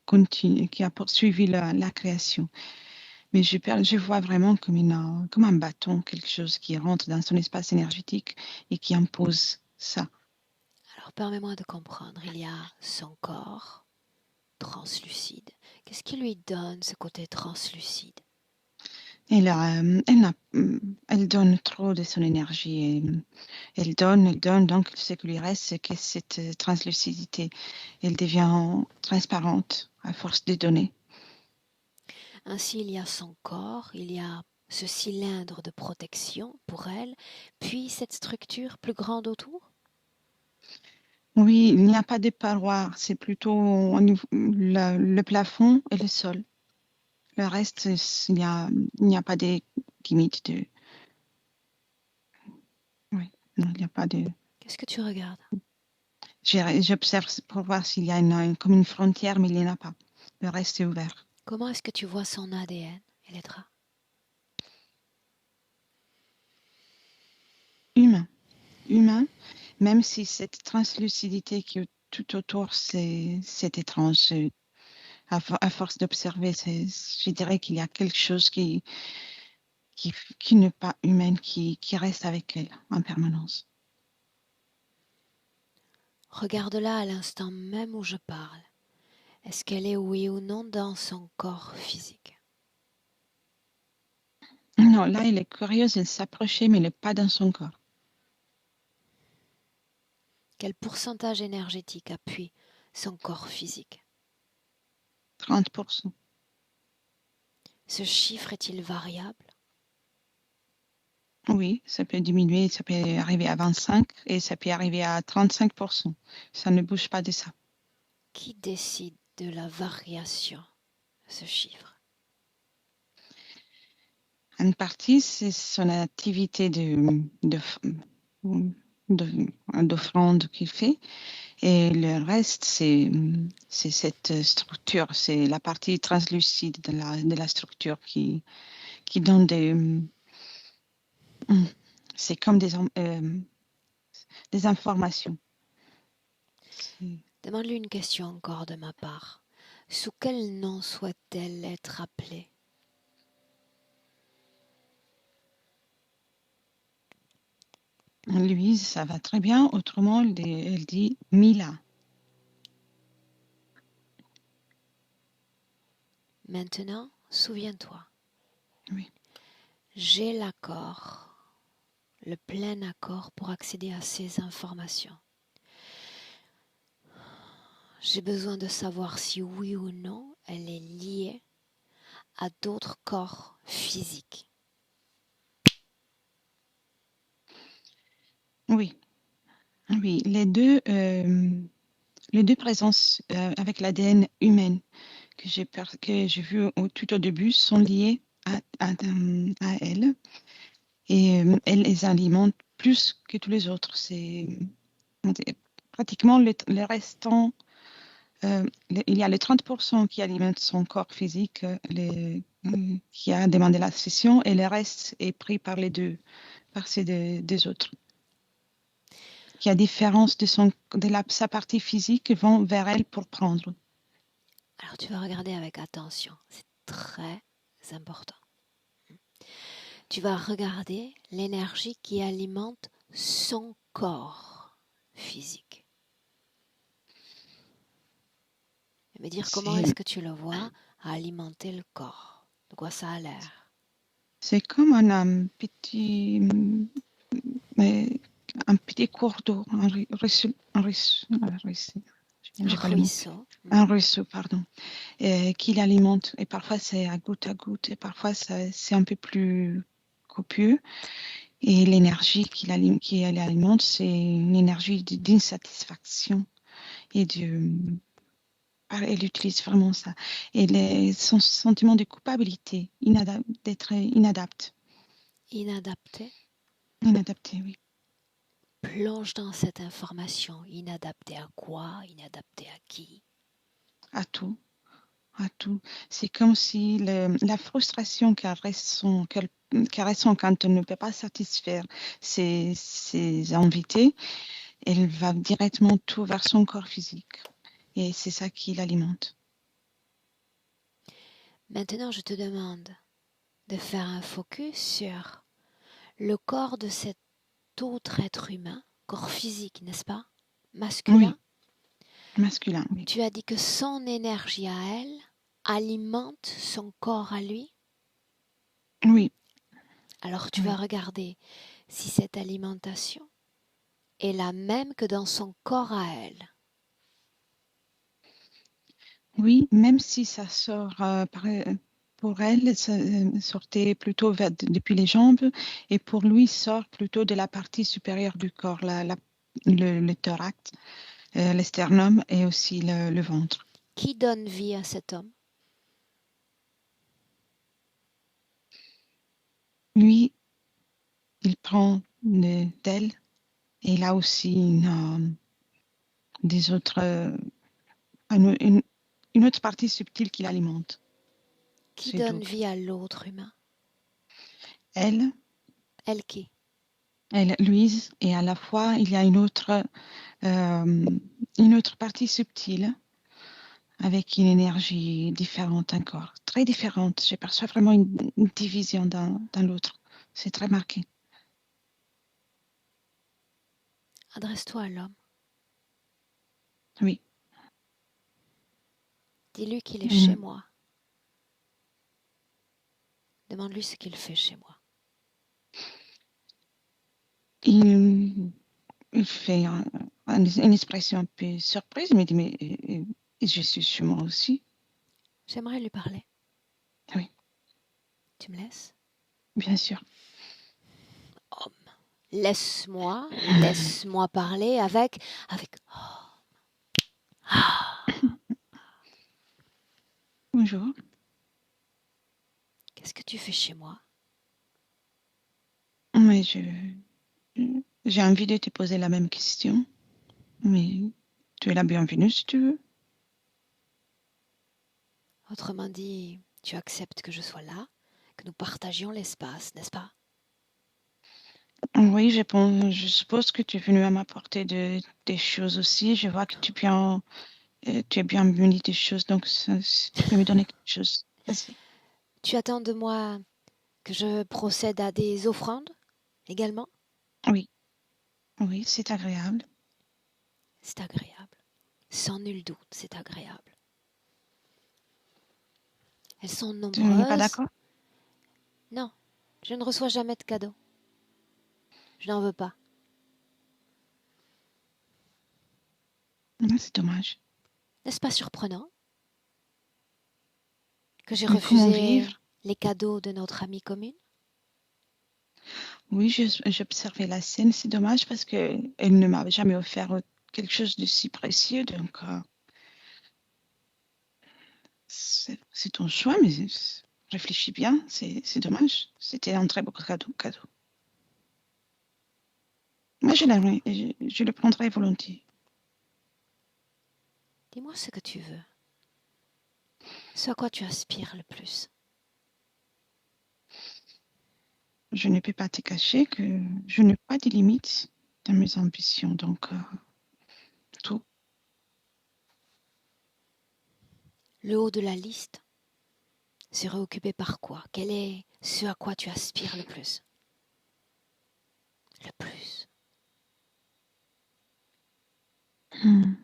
continué, qui a poursuivi la création. Mais je vois vraiment comme un bâton, quelque chose qui rentre dans son espace énergétique et qui impose ça. Alors permets-moi de comprendre, il y a son corps translucide. Qu'est-ce qui lui donne ce côté translucide? Elle donne trop de son énergie. Et, elle donne, donc ce qui lui reste, c'est que cette translucidité, elle devient transparente à force de donner. Ainsi, il y a son corps, il y a ce cylindre de protection pour elle, puis cette structure plus grande autour? Oui, il n'y a pas de parois, c'est plutôt le plafond et le sol. Le reste, il n'y a pas de limite de. Oui, non, il n'y a pas de. Qu'est-ce que tu regardes? J'observe pour voir s'il y a comme une frontière, mais il n'y en a pas. Le reste est ouvert. Comment est-ce que tu vois son ADN, Elettra? Humain. Humain, même si cette translucidité qui est tout autour, c'est étrange. À force d'observer, je dirais qu'il y a quelque chose qui n'est pas humaine, qui reste avec elle en permanence. Regarde-la à l'instant même où je parle. Est-ce qu'elle est oui ou non dans son corps physique? Non, là, elle est curieuse, elle s'approchait, mais elle n'est pas dans son corps. Quel pourcentage énergétique appuie son corps physique? 30%. Ce chiffre est-il variable? Oui, ça peut diminuer, ça peut arriver à 25 et ça peut arriver à 35%. Ça ne bouge pas de ça. Qui décide de la variation de ce chiffre? Une partie, c'est son activité d'offrande qu'il fait. Et le reste, c'est cette structure, c'est la partie translucide de la structure qui donne c'est comme des informations. Demande-lui une question encore de ma part. Sous quel nom souhaite-t-elle être appelée? Louise, ça va très bien. Autrement, elle dit Mila. Maintenant, souviens-toi, Oui. j'ai l'accord, le plein accord pour accéder à ces informations. J'ai besoin de savoir si oui ou non elle est liée à d'autres corps physiques. Oui. Oui, les deux présences avec l'ADN humaine que j'ai vu tout au début sont liées à elle. Et elle les alimente plus que tous les autres. C'est pratiquement les restants. Il y a les 30% qui alimentent son corps physique, qui a demandé la session, et le reste est pris par les deux, par ces des autres. Qui a différence de sa partie physique vont vers elle pour prendre. Alors tu vas regarder avec attention, c'est très important. Tu vas regarder l'énergie qui alimente son corps physique. Et me dire comment est-ce que tu le vois à alimenter le corps. De quoi ça a l'air? C'est comme un petit cours d'eau, un ruisseau. Un ruisseau, pardon, qui l'alimente. Et parfois, c'est à goutte, et parfois, c'est un peu plus copieux. Et l'énergie qui alimente, c'est une énergie d'insatisfaction. Et elle utilise vraiment ça. Et son sentiment de culpabilité, d'être inadapté. Inadapté. Inadapté, oui. Plonge dans cette information. Inadapté à quoi? Inadapté à qui? À tout. À tout. C'est comme si la frustration qu'elle ressent quand on ne peut pas satisfaire ses invités, elle va directement tout vers son corps physique. Et c'est ça qui l'alimente. Maintenant, je te demande de faire un focus sur le corps de cet autre être humain, corps physique, n'est-ce pas? Masculin. Oui, masculin, oui. Tu as dit que son énergie à elle alimente son corps à lui. Oui. Alors tu vas regarder si cette alimentation est la même que dans son corps à elle. Oui, même si ça sort pour elle, ça sortait plutôt depuis les jambes, et pour lui, sort plutôt de la partie supérieure du corps, le thorax, le sternum et aussi le ventre. Qui donne vie à cet homme? Lui, il prend d'elle, et il a aussi des autres, une autre partie subtile qui l'alimente. Qui C'est donne double. vie à l'autre humain? Elle, Qui? Louise, et à la fois, il y a une autre partie subtile avec une énergie différente encore, très différente. Je perçois vraiment une division dans l'autre. C'est très marqué. Adresse-toi à l'homme. Oui. Dis-lui qu'il est chez moi. Demande-lui ce qu'il fait chez moi. Il fait une expression un peu surprise, il me dit, mais je suis chez moi aussi. J'aimerais lui parler. Oui. Tu me laisses? Bien sûr. Homme, laisse-moi parler avec. Bonjour. Qu'est-ce que tu fais chez moi? Mais j'ai envie de te poser la même question, mais Tu es la bienvenue si tu veux. Autrement dit, tu acceptes que je sois là, que nous partagions l'espace, n'est-ce pas? Oui, je suppose que tu es venu à m'apporter des choses aussi. Je vois que tu es bien muni des choses, donc tu peux me donner quelque chose. Vas-y. Tu attends de moi que je procède à des offrandes également? Oui, oui, c'est agréable. C'est agréable. Sans nul doute, c'est agréable. Elles sont Tu n'es pas nombreuses. d'accord? Non, je ne reçois jamais de cadeaux. Je n'en veux pas. C'est dommage. N'est-ce pas surprenant que j'ai Mais comment refusé vivre? les cadeaux de notre amie commune? Oui, j'observais la scène. C'est dommage parce que elle ne m'a jamais offert quelque chose de si précieux. Donc, c'est ton choix, mais réfléchis bien. C'est dommage. C'était un très beau cadeau. Moi, je l'aimerais. Je le prendrais volontiers. Dis-moi ce que tu veux. Ce à quoi tu aspires le plus. Je ne peux pas te cacher que je n'ai pas de limites dans mes ambitions. Donc, tout. Le haut de la liste serait occupé par quoi? Quel est ce à quoi tu aspires le plus? Le plus. Hmm.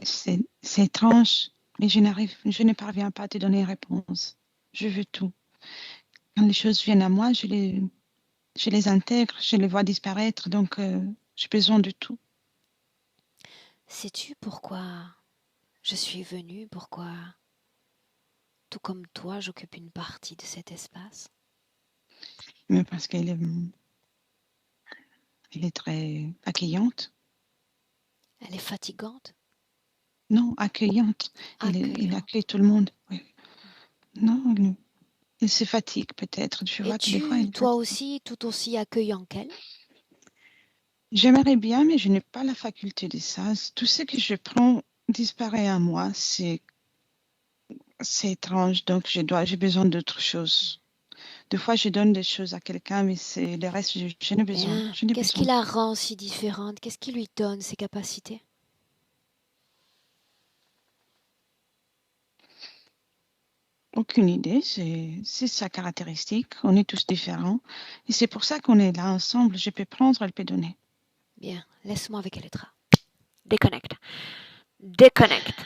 C'est étrange, mais je ne parviens pas à te donner une réponse. Je veux tout. Quand les choses viennent à moi, je les intègre, je les vois disparaître, donc j'ai besoin de tout. Sais-tu pourquoi je suis venue? Pourquoi, tout comme toi, j'occupe une partie de cet espace? Mais parce elle est très accueillante. Elle est fatigante, Non, accueillante. Elle accueille accueillante. tout le monde. Oui. Non, elle se fatigue peut-être. Je vois que des fois, Es-tu, elle est toi fatiguée. aussi, tout aussi accueillant qu'elle? J'aimerais bien, mais je n'ai pas la faculté de ça. Tout ce que je prends disparaît à moi. C'est étrange, donc j'ai besoin d'autre chose. Des fois, je donne des choses à quelqu'un, mais c'est le reste, je n'ai besoin. Bien. Je n'ai Qu'est-ce qui besoin. la rend si différente? Qu'est-ce qui lui donne ses capacités? Aucune idée, c'est sa caractéristique. On est tous différents. Et c'est pour ça qu'on est là ensemble. Je peux prendre, elle peut donner. Bien, laisse-moi avec Elettra. Déconnecte. Déconnecte.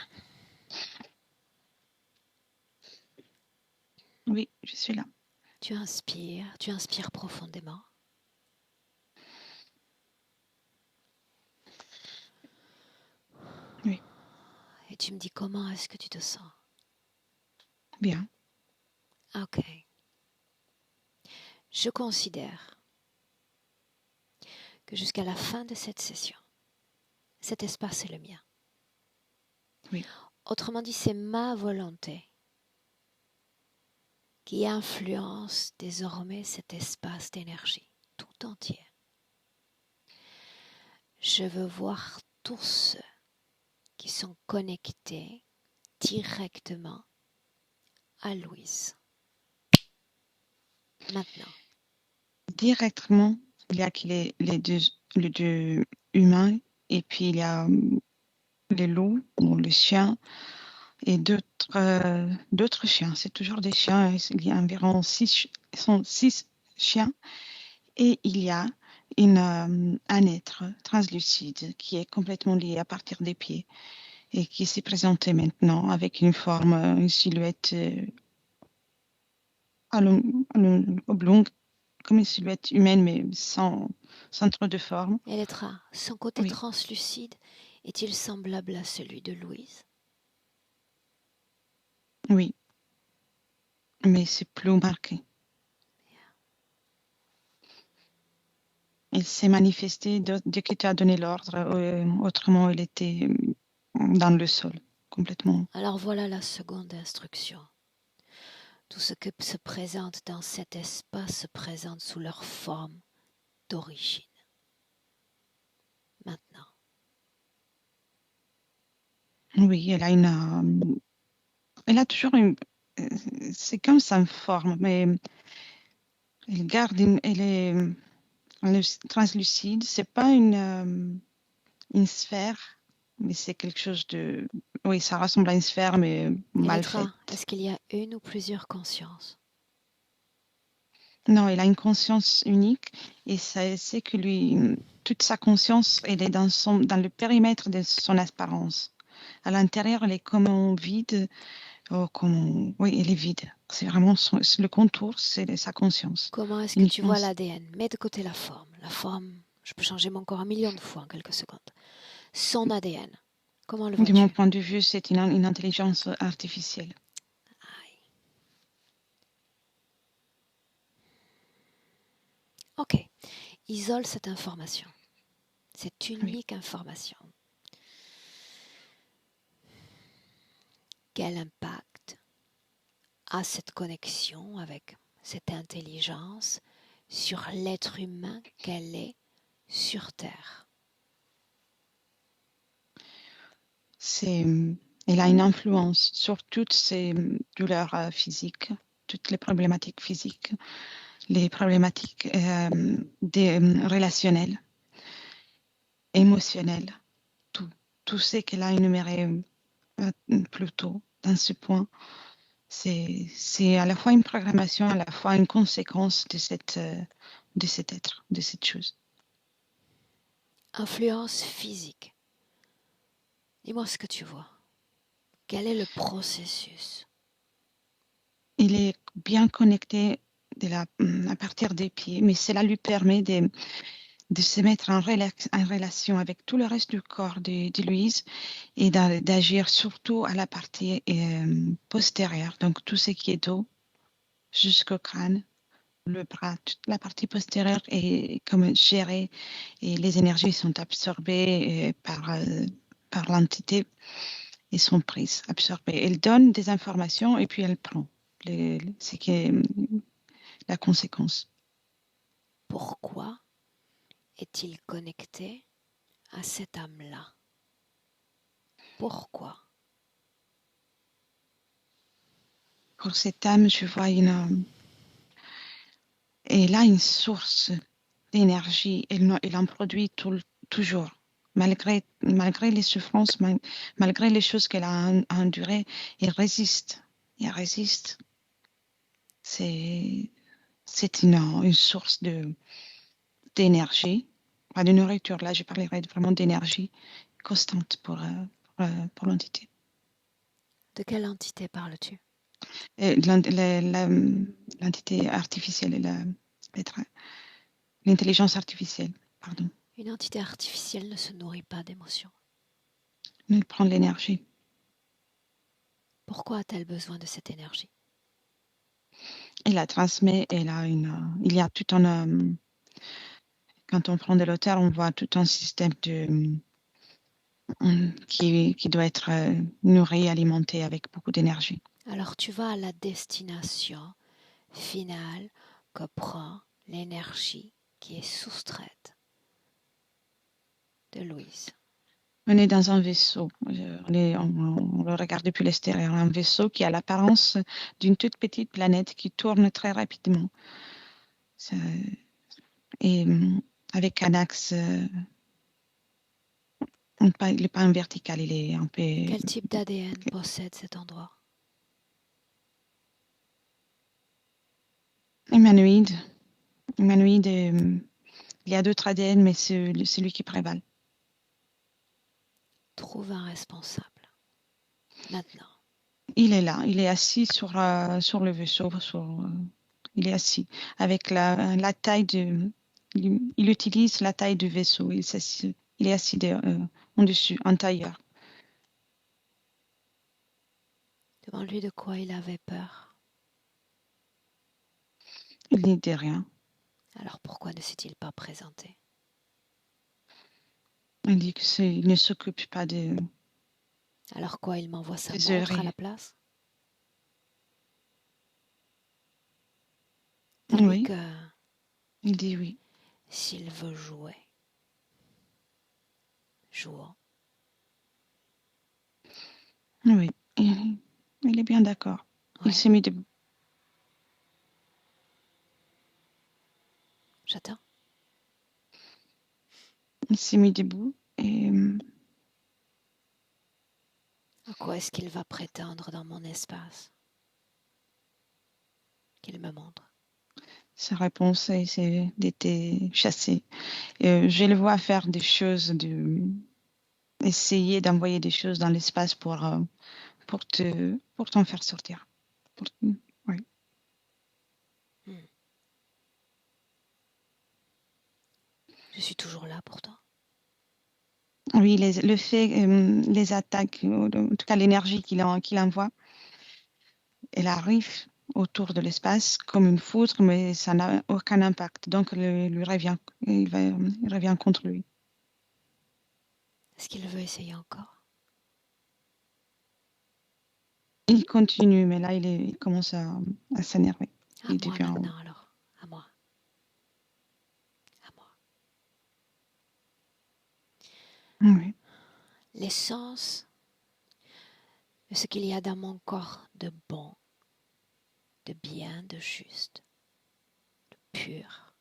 Oui, je suis là. Tu inspires profondément. Oui, Et tu me dis comment est-ce que tu te sens? bien. Ok. Je considère que jusqu'à la fin de cette session, cet espace est le mien. Oui, Autrement dit, c'est ma volonté qui influence désormais cet espace d'énergie tout entier. Je veux voir tous ceux qui sont connectés directement à Louise. Maintenant. directement, il y a que les deux humains, et puis il y a les loups ou les chiens et d'autres chiens. C'est toujours des chiens. Il y a environ six chiens. Et il y a un être translucide qui est complètement lié à partir des pieds et qui s'est présenté maintenant avec une forme, une silhouette oblongue, comme une silhouette humaine, mais sans trop de forme. Elettra, son côté Oui, translucide est-il semblable à celui de Louise? oui, mais c'est plus marqué. Il s'est manifesté dès que tu as donné l'ordre, autrement il était dans le sol, complètement. Alors voilà la seconde instruction. Tout ce que se présente dans cet espace se présente sous leur forme d'origine. maintenant. Oui, elle a toujours c'est comme sa forme, mais elle garde elle est translucide. C'est pas une sphère, mais c'est quelque chose de, oui, ça ressemble à une sphère, mais mal Elettra, faite. est-ce qu'il y a une ou plusieurs consciences? Non, elle a une conscience unique et ça, c'est que lui, toute sa conscience, elle est dans le périmètre de son apparence. À l'intérieur, elle est comme en vide. Oh, oui, elle est vide. C'est vraiment le contour, c'est sa conscience. Comment est-ce que tu Uniquement. vois l'ADN? Mets de côté la forme. La forme, je peux changer mon corps 1 million de fois en quelques secondes. Son ADN, comment le De mon vois-tu? point de vue, c'est une intelligence artificielle. Aïe. Ok, isole cette information. Cette Oui. unique information. Quel impact a cette connexion avec cette intelligence sur l'être humain qu'elle est sur Terre? C'est, elle a une influence sur toutes ces douleurs physiques, toutes les problématiques physiques, les problématiques relationnelles, émotionnelles, tout, tout ce qu'elle a énuméré plus tôt dans ce point. C'est à la fois une programmation, à la fois une conséquence de cet être, de cette chose. Influence physique. Dis-moi ce que tu vois. Quel est le processus? Il est bien connecté à partir des pieds, mais cela lui permet de se mettre en relation avec tout le reste du corps de Louise et d'agir surtout à la partie postérieure, donc tout ce qui est dos jusqu'au crâne, le bras, toute la partie postérieure est comme gérée et les énergies sont absorbées par l'entité et sont prises, absorbées. Elle donne des informations et puis elle prend ce qui est la conséquence. Pourquoi est-il connecté à cette âme-là? Pourquoi? Pour cette âme, je vois elle a une source d'énergie, elle en produit toujours. Malgré les souffrances, malgré les choses qu'elle a endurées, elle résiste. Elle résiste. C'est une source d'énergie, pas de nourriture. Là, je parlerai vraiment d'énergie constante pour l'entité. De quelle entité parles-tu? Et l'entité artificielle, l'intelligence artificielle, pardon. Une entité artificielle ne se nourrit pas d'émotions. Elle prend l'énergie. Pourquoi a-t-elle besoin de cette énergie? Elle la transmet. Il y a tout un. Quand on prend de l'auteur, on voit tout un système qui doit être nourri, alimenté avec beaucoup d'énergie. Alors tu vas à la destination finale que prend l'énergie qui est soustraite de Louise. On est dans un vaisseau. On le regarde depuis l'extérieur. Un vaisseau qui a l'apparence d'une toute petite planète qui tourne très rapidement. Ça- Et avec un axe, il n'est pas un vertical, il est un peu Quel type d'ADN possède cet endroit? humanoïde. Humanoïde, il y a d'autres ADN, mais c'est celui qui prévale. Trouve un responsable. Maintenant. Il est là, il est assis sur le vaisseau. Il est assis avec la taille il utilise la taille du vaisseau. Il est assis en dessus, en tailleur. Demande-lui de quoi il avait peur. Il n'y dit rien. Alors pourquoi ne s'est-il pas présenté? Il dit qu'il ne s'occupe pas des Alors quoi, il m'envoie sa des montre à la oreilles. place? Dis-lui Oui, que il dit oui. s'il veut jouer, jours. Oui, il est bien d'accord. Ouais. Il s'est mis debout. J'attends. Il s'est mis debout et À quoi est-ce qu'il va prétendre dans mon espace? Qu'il me montre. sa réponse c'est d'être chassé. Je le vois faire des choses, essayer d'envoyer des choses dans l'espace pour t'en faire sortir. Oui. Je suis toujours là pourtant. Oui, le fait, les attaques, en tout cas l'énergie qu'il envoie, elle arrive autour de l'espace comme une foudre, mais ça n'a aucun impact. Donc, il revient contre lui. Est-ce qu'il veut essayer encore? Il continue, mais là, il commence à s'énerver. À moi maintenant alors. À moi. À moi. Oui. L'essence de ce qu'il y a dans mon corps de bon, de bien, de juste, de pur.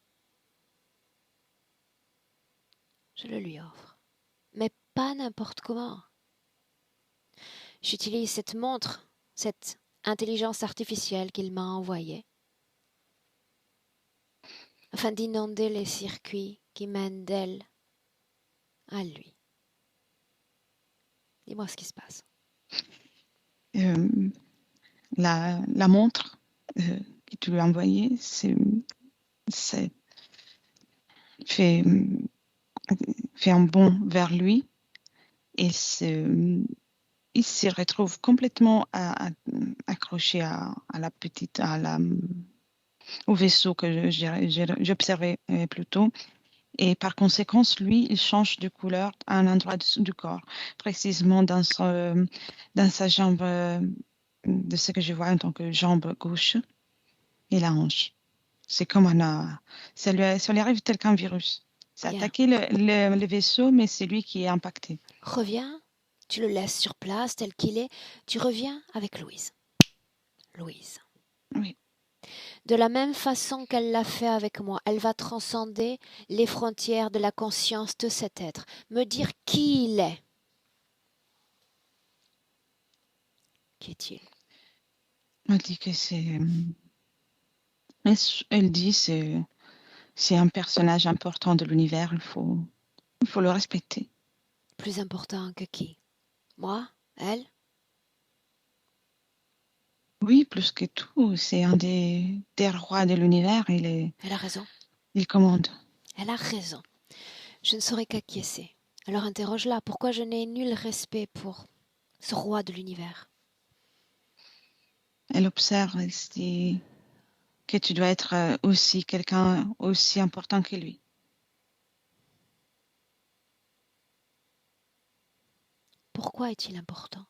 Je le lui offre. Mais pas n'importe comment. J'utilise cette montre, cette intelligence artificielle qu'il m'a envoyée, afin d'inonder les circuits qui mènent d'elle à lui. Dis-moi ce qui se passe. La montre que tu lui as envoyée, fait un bond vers lui et il se retrouve complètement accroché au vaisseau que j'observais plutôt. Et par conséquent, lui, il change de couleur à un endroit du corps, précisément dans sa jambe, de ce que je vois en tant que jambe gauche et la hanche. C'est comme ça lui arrive tel qu'un virus. C'est Bien. attaqué le vaisseau, mais c'est lui qui est impacté. Reviens, tu le laisses sur place tel qu'il est, tu reviens avec Louise. Louise. Oui. De la même façon qu'elle l'a fait avec moi, elle va transcender les frontières de la conscience de cet être, me dire qui il est. Qui est-il? Elle dit que elle dit c'est un personnage important de l'univers, il faut le respecter. Plus important que qui? Moi? Elle? Oui, plus que tout, c'est un des rois de l'univers, Elle a raison. il commande. Elle a raison. Je ne saurais qu'acquiescer. Alors interroge-la. Pourquoi je n'ai nul respect pour ce roi de l'univers? Elle observe, elle se dit que tu dois être aussi quelqu'un aussi important que lui. Pourquoi est-il important?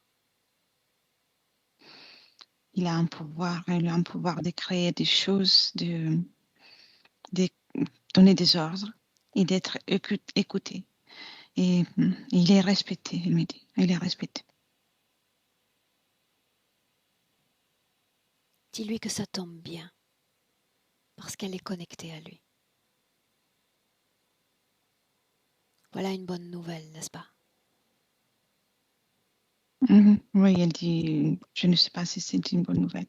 Il a un pouvoir de créer des choses, de donner des ordres et d'être écouté. Et il est respecté, elle me dit. Il est respecté. Dis-lui que ça tombe bien, parce qu'elle est connectée à lui. Voilà une bonne nouvelle, n'est-ce pas? Oui, elle dit, je ne sais pas si c'est une bonne nouvelle.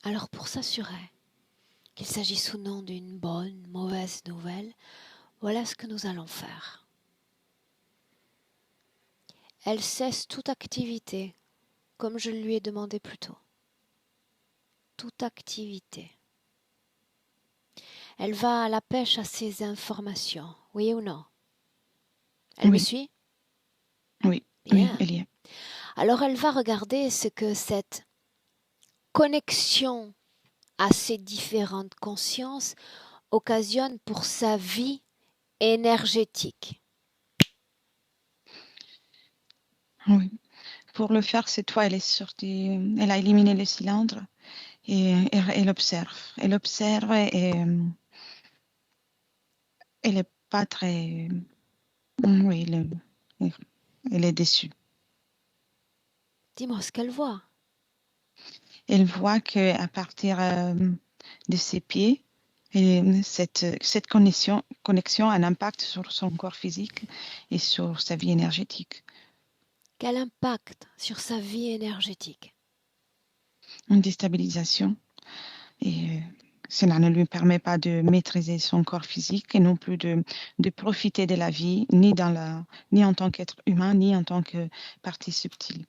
Alors pour s'assurer qu'il s'agisse ou non d'une bonne, mauvaise nouvelle, voilà ce que nous allons faire. Elle cesse toute activité, comme je lui ai demandé plus tôt. Toute activité. Elle va à la pêche à ces informations, oui ou non? Elle me suit? Oui, Bien. oui, elle y est. Alors elle va regarder ce que cette connexion à ces différentes consciences occasionne pour sa vie énergétique. Oui. Pour le faire, cette fois, elle est sortie, elle a éliminé le cylindre et elle observe. Elle observe et elle n'est pas très Oui, elle est déçue. Dis-moi ce qu'elle voit. Elle voit qu'à partir de ses pieds, cette connexion a un impact sur son corps physique et sur sa vie énergétique. Quel impact sur sa vie énergétique? Une déstabilisation. Et cela ne lui permet pas de maîtriser son corps physique et non plus de profiter de la vie, ni en tant qu'être humain, ni en tant que partie subtile.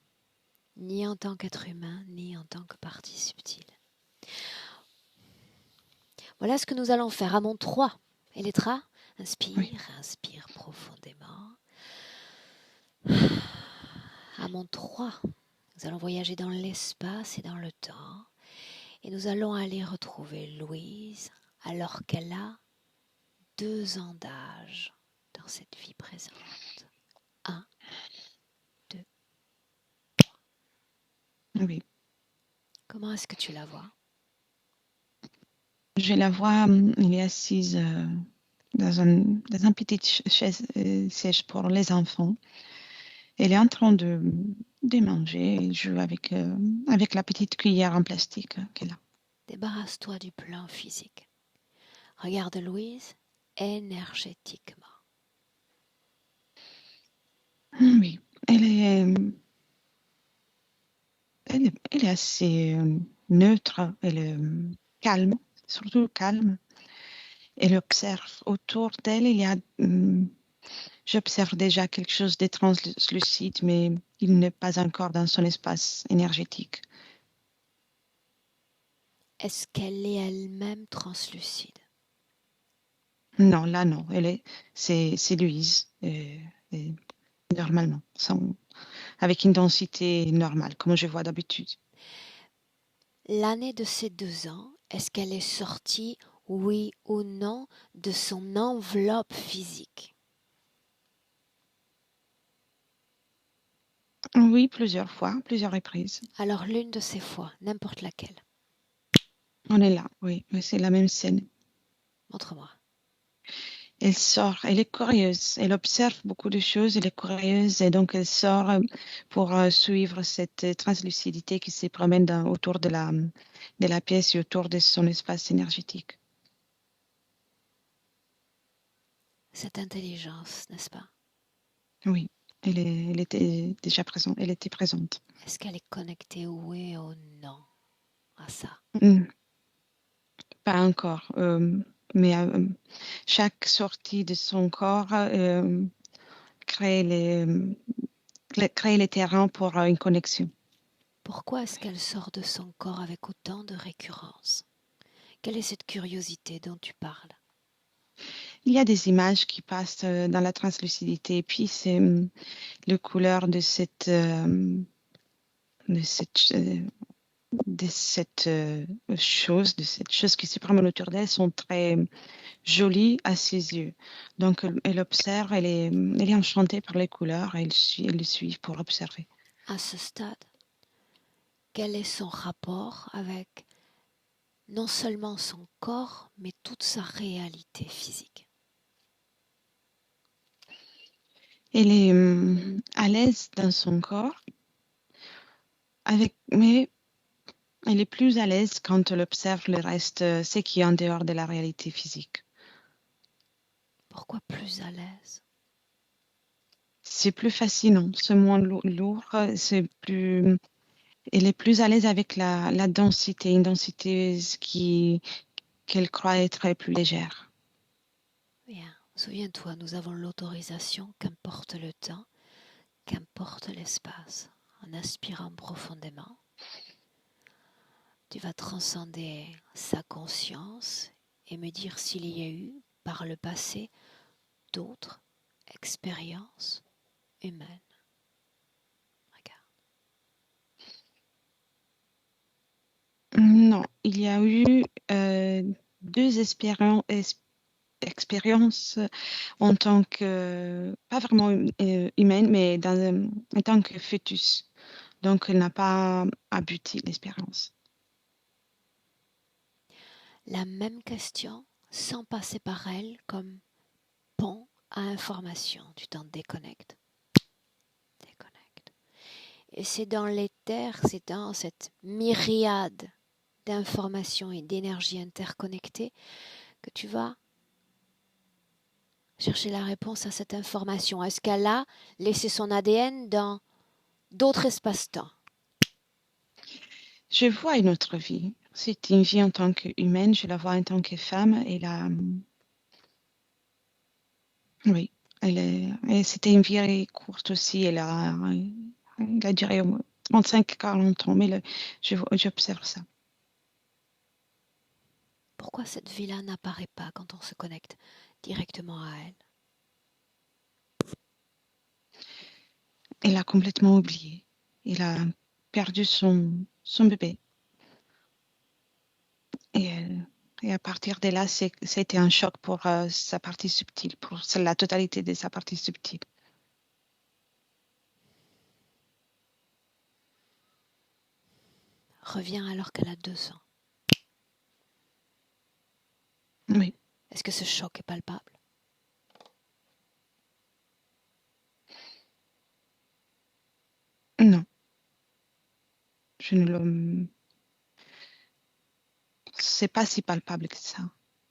Ni en tant qu'être humain, ni en tant que partie subtile. Voilà ce que nous allons faire à mon 3. Elettra, Oui. inspire profondément. À mon 3, nous allons voyager dans l'espace et dans le temps. Et nous allons aller retrouver Louise alors qu'elle a 2 ans d'âge dans cette vie présente. 1, 2. Oui. Comment est-ce que tu la vois? Je la vois, elle est assise dans un petit siège pour les enfants. Elle est en train de manger. Elle joue avec la petite cuillère en plastique qu'elle a. Débarrasse-toi du plan physique. Regarde Louise énergétiquement. Oui, elle est assez neutre, elle est calme, surtout calme. Elle observe autour d'elle, j'observe déjà quelque chose de translucide, mais il n'est pas encore dans son espace énergétique. Est-ce qu'elle est elle-même translucide? Non, là non, c'est Louise, normalement, avec une densité normale, comme je vois d'habitude. L'année de ses 2 ans, est-ce qu'elle est sortie, oui ou non, de son enveloppe physique? Oui, plusieurs fois, plusieurs reprises. Alors l'une de ces fois, n'importe laquelle. On est là, oui, c'est la même scène. Montre-moi. Elle sort, elle est curieuse, elle observe beaucoup de choses, elle est curieuse et donc elle sort pour suivre cette translucidité qui se promène autour de la pièce et autour de son espace énergétique. Cette intelligence, n'est-ce pas? Oui, elle était déjà présente, elle était présente. Est-ce qu'elle est connectée, oui ou non, à ça? Pas encore, mais chaque sortie de son corps crée les terrains pour une connexion. Pourquoi est-ce qu'elle sort de son corps avec autant de récurrence? Quelle est cette curiosité dont tu parles? Il y a des images qui passent dans la translucidité, et puis c'est le couleur de cette, euh, de cette chose qui se promène autour d'elle sont très jolies à ses yeux. Donc elle observe, elle est enchantée par les couleurs, et elle les suit pour observer. À ce stade, quel est son rapport avec non seulement son corps, mais toute sa réalité physique? Elle est à l'aise dans son corps, mais elle est plus à l'aise quand elle observe le reste, ce qui est en dehors de la réalité physique. Pourquoi plus à l'aise? C'est plus fascinant, c'est moins lourd, elle est plus à l'aise avec la densité, une densité qu'elle croit être plus légère. Bien, souviens-toi, nous avons l'autorisation, qu'importe le temps, qu'importe l'espace. En inspirant profondément, tu vas transcender sa conscience et me dire s'il y a eu, par le passé, d'autres expériences humaines. Regarde. Non, il y a eu 2 expériences en tant que, pas vraiment humaine, mais en tant que fœtus. Donc, elle n'a pas abouti l'expérience. La même question, sans passer par elle, comme pont à information, tu t'en déconnectes. Déconnectes. Et c'est dans l'éther, c'est dans cette myriade d'informations et d'énergie interconnectées que tu vas chercher la réponse à cette information. Est-ce qu'elle a laissé son ADN dans d'autres espaces-temps? Je vois une autre vie. C'est une vie en tant qu'humaine, je la vois en tant que femme. Et là, oui, et c'était une vie courte aussi. Elle a duré 35-40 ans, mais j'observe ça. Pourquoi cette vie-là n'apparaît pas quand on se connecte directement à elle? Elle a complètement oublié. Elle a perdu son bébé. Et à partir de là, c'était un choc pour sa partie subtile, pour la totalité de sa partie subtile. Reviens alors qu'elle a 2 ans. Oui. Est-ce que ce choc est palpable? Non. Je ne le... C'est pas si palpable que ça.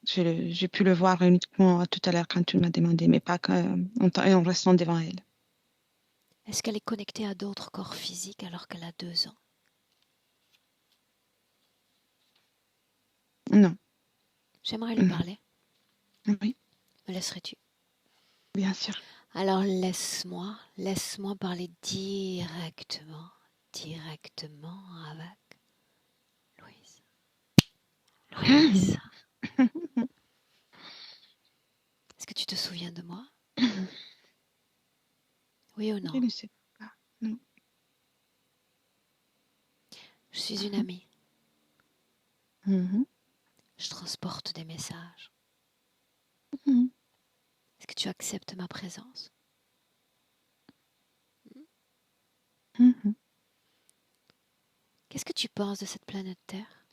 J'ai pu le voir uniquement tout à l'heure quand tu m'as demandé, mais pas en restant devant elle. Est-ce qu'elle est connectée à d'autres corps physiques alors qu'elle a 2 ans? Non. J'aimerais lui parler. Oui, Me laisserais-tu? bien sûr. Alors laisse-moi parler directement avec Louise. Louise, est-ce que tu te souviens de moi? Oui ou Je non? ne sais pas. Non. Je suis une amie. Mhm. Je transporte des messages. Mhm. Est-ce que tu acceptes ma présence? Mhm. Qu'est-ce que tu penses de cette planète Terre?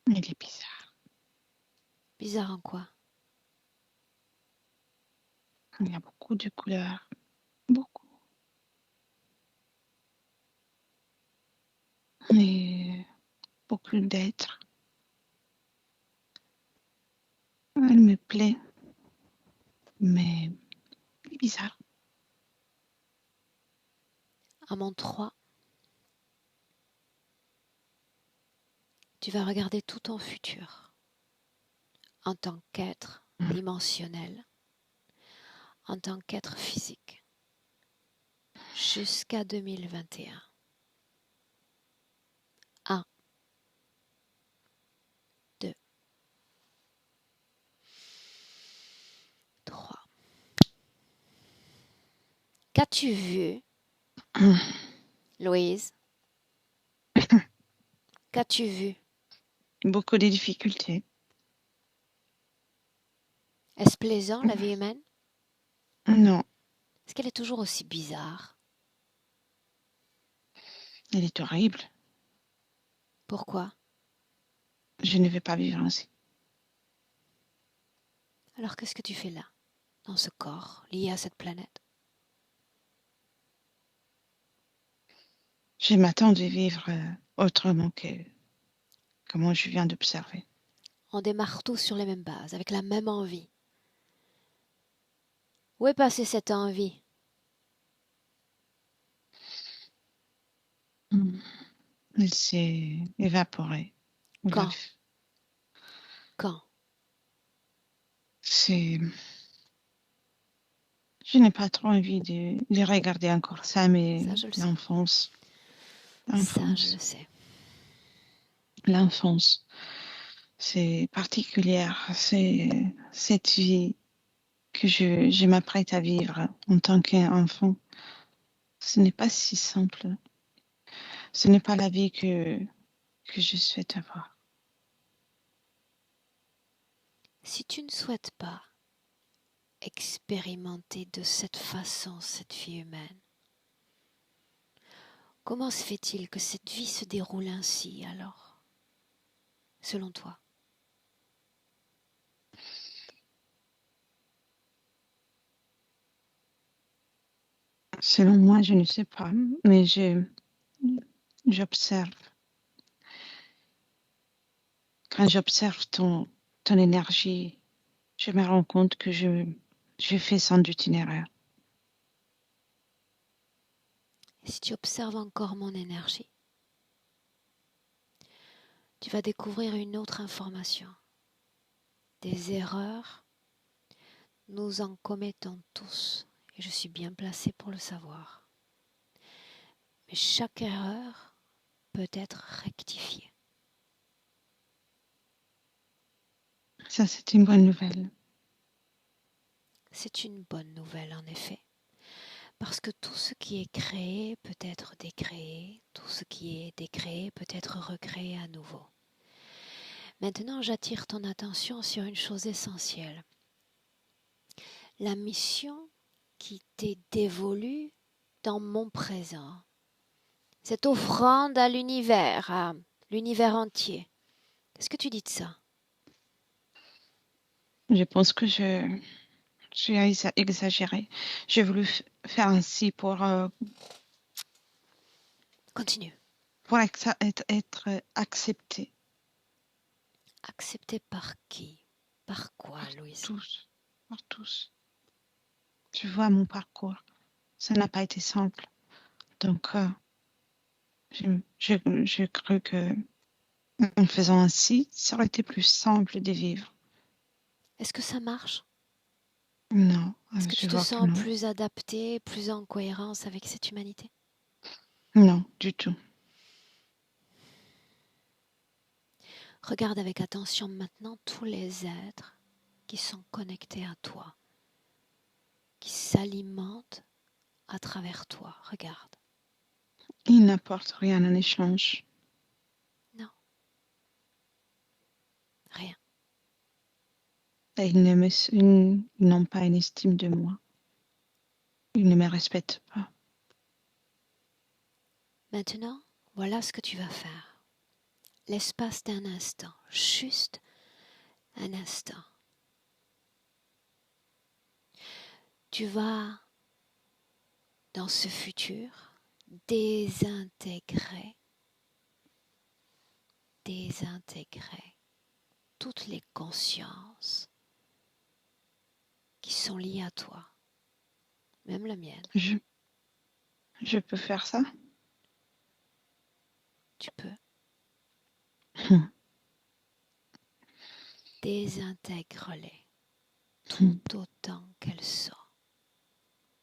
Elle est bizarre. Bizarre en quoi? Il y a beaucoup de couleurs. Beaucoup. Et beaucoup d'êtres. Elle me plaît, mais elle est bizarre. À mon 3, tu vas regarder tout ton futur en tant qu'être dimensionnel, en tant qu'être physique, jusqu'à 2021. 1, 2, 3. Qu'as-tu vu, Louise? Qu'as-tu vu? Beaucoup de difficultés. Est-ce plaisant, la vie humaine? Non, Est-ce qu'elle est toujours aussi bizarre? elle est horrible. Pourquoi? Je ne vais pas vivre ainsi. Alors qu'est-ce que tu fais là, dans ce corps lié à cette planète? Je m'attends de vivre autrement que comment je viens d'observer. On démarre tous sur les mêmes bases, avec la même envie. Où est passée cette envie? Elle s'est évaporée. Quand? Quand? C'est... Je n'ai pas trop envie de regarder encore ça, mais Ça, je le sais. l'enfance. Ça, je le sais. L'enfance, c'est particulière. C'est cette vie que je m'apprête à vivre en tant qu'enfant. Ce n'est pas si simple. Ce n'est pas la vie que je souhaite avoir. Si tu ne souhaites pas expérimenter de cette façon cette vie humaine, comment se fait-il que cette vie se déroule ainsi alors, selon toi? Selon moi, je ne sais pas, mais j'observe. Quand j'observe ton énergie, je me rends compte que je fais sans doute une erreur. Et si tu observes encore mon énergie, tu vas découvrir une autre information. Des erreurs, nous en commettons tous, et je suis bien placée pour le savoir. Mais chaque erreur peut être rectifiée. Ça, c'est une bonne nouvelle. C'est une bonne nouvelle en effet, parce que tout ce qui est créé peut être décréé, tout ce qui est décréé peut être recréé à nouveau. Maintenant, j'attire ton attention sur une chose essentielle. La mission qui t'est dévolue dans mon présent. Cette offrande à l'univers entier. Qu'est-ce que tu dis de ça? Je pense que j'ai exagéré. J'ai voulu faire ainsi pour Continue. être accepté. Accepté par qui? Par quoi, Louise? Par tous. Tu vois mon parcours. Ça n'a pas été simple. Donc, je cru que en faisant ainsi, ça aurait été plus simple de vivre. Est-ce que ça marche? Non, Est-ce que je tu te vois que sens non. plus adapté, plus en cohérence avec cette humanité? Non, du tout. Regarde avec attention maintenant tous les êtres qui sont connectés à toi, qui s'alimentent à travers toi. Regarde. Ils n'apportent rien en échange. Non. Rien. Et ils n'ont pas une estime de moi. Ils ne me respectent pas. Maintenant, voilà ce que tu vas faire. L'espace d'un instant, juste un instant. Tu vas, dans ce futur, désintégrer toutes les consciences qui sont liées à toi, même la mienne. Je peux faire ça? Tu peux. Désintègre-les tout autant qu'elles sont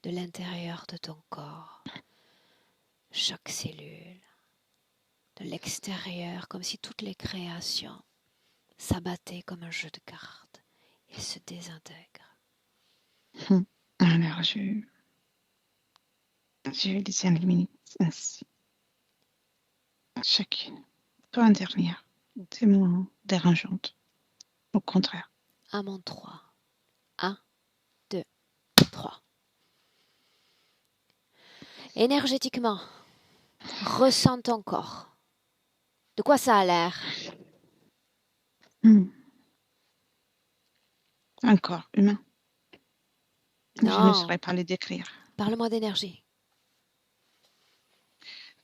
de l'intérieur de ton corps, chaque cellule, de l'extérieur, comme si toutes les créations s'abattaient comme un jeu de cartes et se désintègrent. Alors, je vais les éliminer ainsi. Chacune. Pas une dernière. C'est moins dérangeante. Au contraire. À mon 3. 1, 2, 3. Énergétiquement, ressens ton corps. De quoi ça a l'air? Un corps humain. Non. Je ne saurais pas le décrire. Parle-moi d'énergie.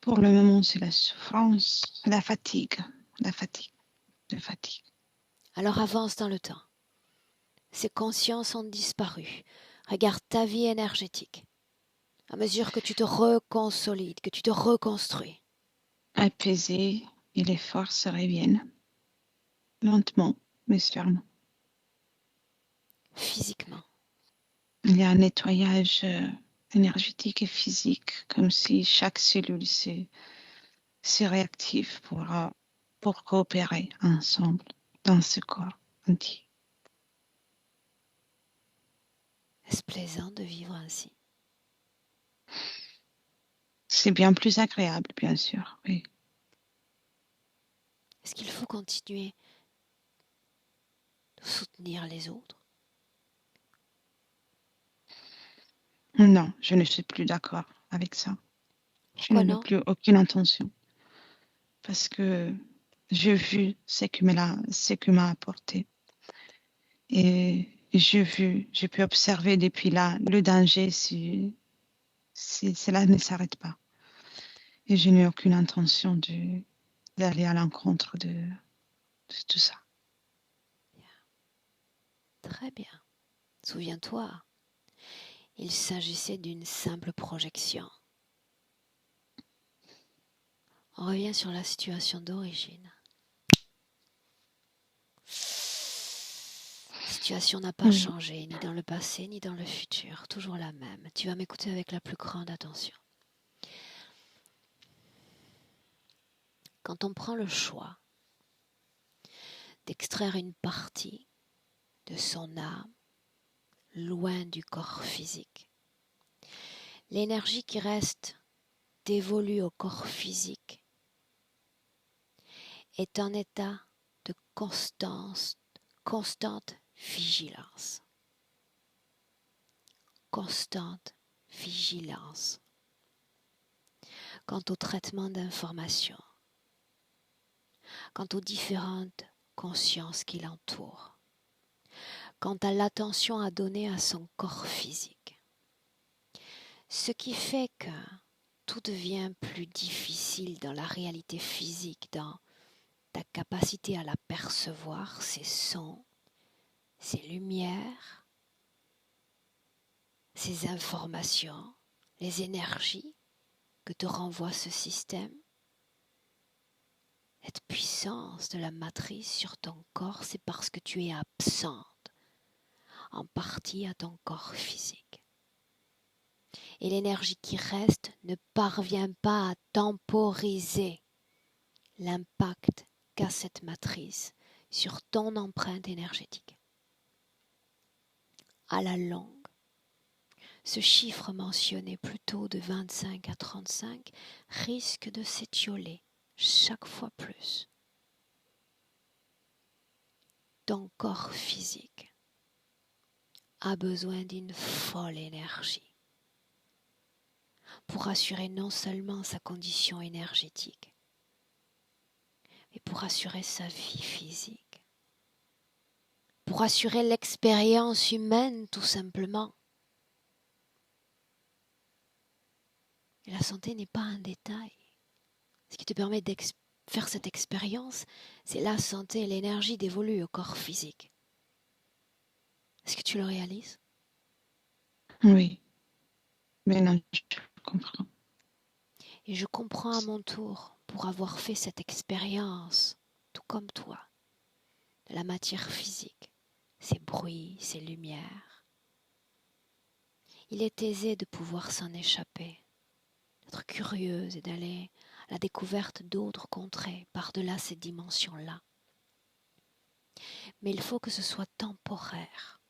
Pour le moment, c'est la souffrance, la fatigue. La fatigue. Alors avance dans le temps. Ces consciences ont disparu. Regarde ta vie énergétique. À mesure que tu te reconsolides, que tu te reconstruis. Apaisé et les forces reviennent. Lentement, mais sûrement. Physiquement. Il y a un nettoyage énergétique et physique, comme si chaque cellule se réactive pour coopérer ensemble dans ce corps entier. Est-ce plaisant de vivre ainsi? C'est bien plus agréable, bien sûr, oui. Est-ce qu'il faut continuer de soutenir les autres? Non, je ne suis plus d'accord avec ça. Pourquoi Je n'ai non? plus aucune intention. Parce que j'ai vu ce que m'a apporté. Et j'ai pu observer depuis là le danger si cela ne s'arrête pas. Et je n'ai aucune intention d'aller à l'encontre de tout ça. Très bien. Souviens-toi, il s'agissait d'une simple projection. On revient sur la situation d'origine. La situation n'a pas changé, ni dans le passé, ni dans le futur. Toujours la même. Tu vas m'écouter avec la plus grande attention. Quand on prend le choix d'extraire une partie de son âme loin du corps physique, l'énergie qui reste dévolue au corps physique est en état de constante vigilance. Constante vigilance quant au traitement d'informations, quant aux différentes consciences qui l'entourent, quant à l'attention à donner à son corps physique. Ce qui fait que tout devient plus difficile dans la réalité physique, dans ta capacité à l'apercevoir, ces sons, ces lumières, ces informations, les énergies que te renvoie ce système. Cette puissance de la matrice sur ton corps, c'est parce que tu es absente en partie à ton corps physique. Et l'énergie qui reste ne parvient pas à temporiser l'impact qu'a cette matrice sur ton empreinte énergétique. À la longue, ce chiffre mentionné plus tôt de 25 à 35 risque de s'étioler chaque fois plus. Ton corps physique a besoin d'une folle énergie pour assurer non seulement sa condition énergétique, mais pour assurer sa vie physique, pour assurer l'expérience humaine tout simplement. Et la santé n'est pas un détail. Ce qui te permet de faire cette expérience, c'est la santé et l'énergie dévolue au corps physique. Est-ce que tu le réalises? Oui, maintenant je comprends. Et je comprends à mon tour, pour avoir fait cette expérience, tout comme toi, de la matière physique, ces bruits, ces lumières. Il est aisé de pouvoir s'en échapper, d'être curieuse et d'aller à la découverte d'autres contrées par-delà ces dimensions-là. Mais il faut que ce soit temporaire.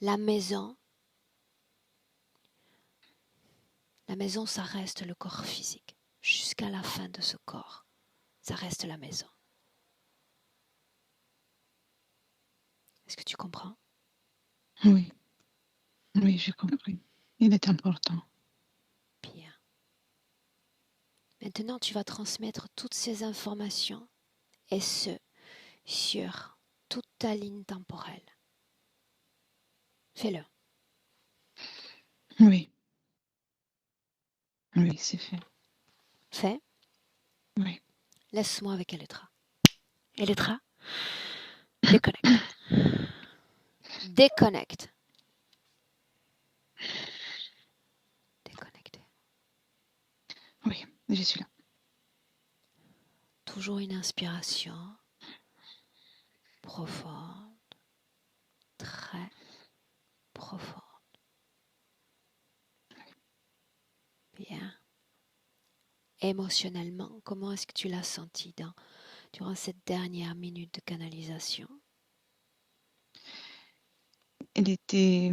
La maison, ça reste le corps physique. Jusqu'à la fin de ce corps, ça reste la maison. Est-ce que tu comprends? Oui, j'ai compris. Il est important. Bien. Maintenant, tu vas transmettre toutes ces informations, et ce, sur toute ta ligne temporelle. Fais-le. Oui, c'est fait. Fais. Oui. Laisse-moi avec Elettra. Elettra, déconnecte. Déconnecte. Déconnecte. Oui, je suis là. Toujours une inspiration profonde, très profonde. Bien. Émotionnellement, comment est-ce que tu l'as senti durant cette dernière minute de canalisation? Elle était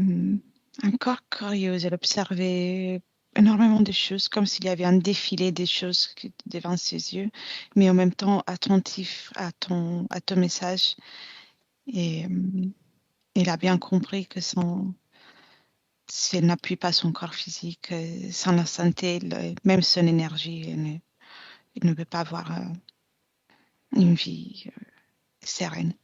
encore curieuse. Elle observait énormément de choses, comme s'il y avait un défilé des choses devant ses yeux, mais en même temps attentif à ton message. Et elle a bien compris que si elle n'appuie pas son corps physique, sans la santé, même son énergie, elle ne peut pas avoir une vie sereine.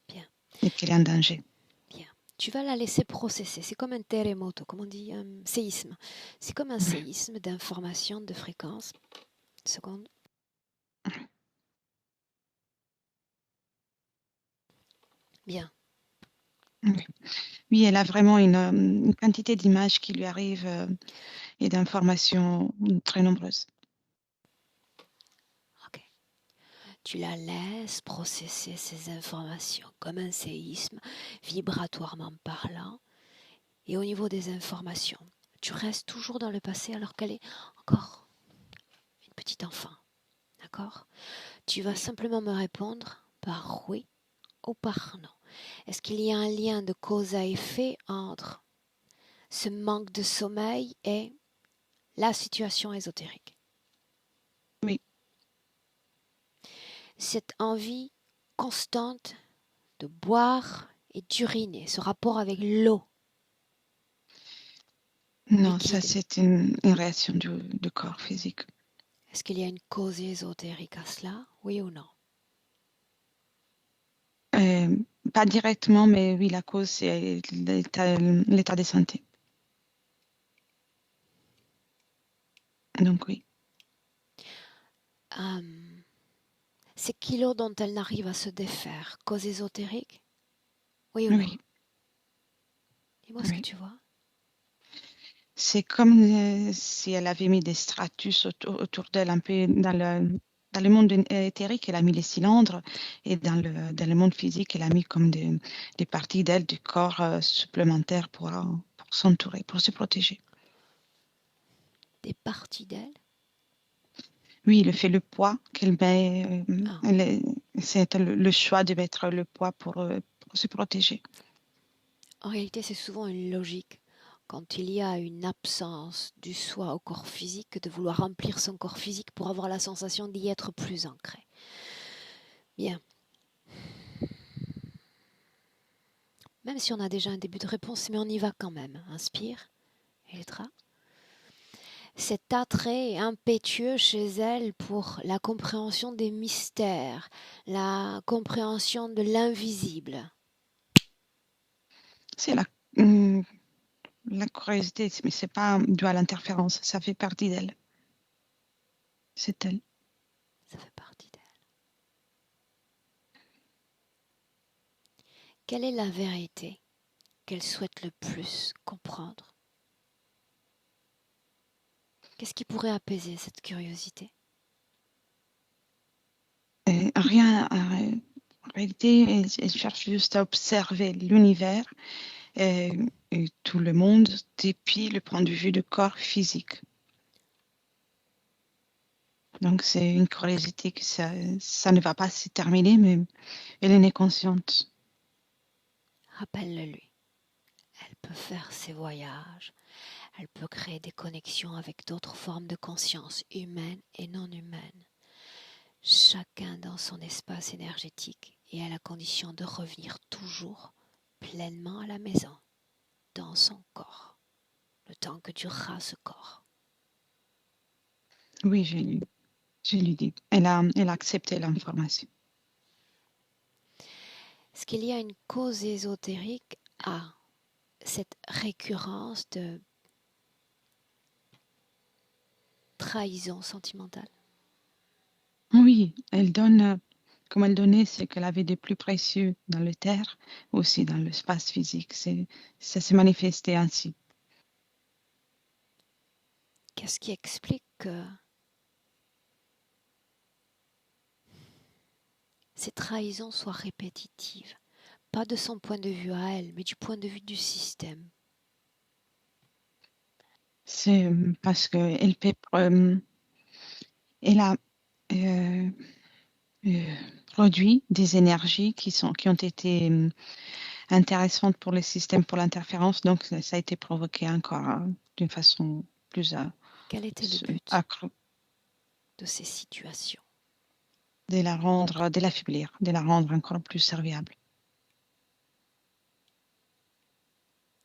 Bien. Et qu'elle est en danger. Bien. Tu vas la laisser processer. C'est comme un terremoto, comme on dit, un séisme. C'est comme un séisme d'informations, de fréquences. Une seconde. Bien. Oui, elle a vraiment une quantité d'images qui lui arrivent et d'informations très nombreuses. Ok. Tu la laisses processer ces informations comme un séisme, vibratoirement parlant. Et au niveau des informations, tu restes toujours dans le passé alors qu'elle est encore une petite enfant. D'accord? Tu vas simplement me répondre par oui ou par non. Est-ce qu'il y a un lien de cause à effet entre ce manque de sommeil et la situation ésotérique? Oui. Cette envie constante de boire et d'uriner, ce rapport avec l'eau. Non, liquide. ça c'est une réaction du corps physique. Est-ce qu'il y a une cause ésotérique à cela, oui ou non? Pas directement, mais oui, la cause c'est l'état de santé. Donc oui. Ces kilos dont elle n'arrive à se défaire, cause ésotérique? Oui ou non? Oui. Dis-moi ce que tu vois. C'est comme si elle avait mis des stratus autour d'elle, un peu dans le monde éthérique, elle a mis les cylindres, et dans le monde physique, elle a mis comme des parties d'elle, du corps supplémentaires pour s'entourer, pour se protéger. Des parties d'elle? Oui, il fait le poids qu'elle met. C'est le choix de mettre le poids pour se protéger. En réalité, c'est souvent une logique. Quand il y a une absence du soi au corps physique, de vouloir remplir son corps physique pour avoir la sensation d'y être plus ancré. Bien. Même si on a déjà un début de réponse, mais on y va quand même. Inspire. Elettra. Cet attrait impétueux chez elle pour la compréhension des mystères, la compréhension de l'invisible. C'est la curiosité, mais c'est pas dû à l'interférence, ça fait partie d'elle. C'est elle. Ça fait partie d'elle. Quelle est la vérité qu'elle souhaite le plus comprendre? Qu'est-ce qui pourrait apaiser cette curiosité? Rien. En réalité, elle cherche juste à observer l'univers et tout le monde depuis le point de vue du corps physique. Donc, c'est une curiosité que ça ne va pas se terminer, mais elle en est consciente. Rappelle-le-lui. Elle peut faire ses voyages. Elle peut créer des connexions avec d'autres formes de conscience, humaines et non humaines. Chacun dans son espace énergétique et à la condition de revenir toujours pleinement à la maison, dans son corps, le temps que durera ce corps. Oui, je lui dis. Elle a accepté l'information. Est-ce qu'il y a une cause ésotérique à cette récurrence de trahison sentimentale? Oui, elle donne, comme elle donnait ce qu'elle avait de plus précieux dans le terre, aussi dans l'espace physique. Ça s'est manifesté ainsi. Qu'est-ce qui explique que ces trahisons soient répétitives? Pas de son point de vue à elle, mais du point de vue du système. C'est parce qu'elle elle a produit des énergies qui ont été intéressantes pour le système, pour l'interférence. Donc, ça a été provoqué encore d'une façon plus Quel était le but accrue. de ces situations? De l'affaiblir, de la rendre encore plus serviable.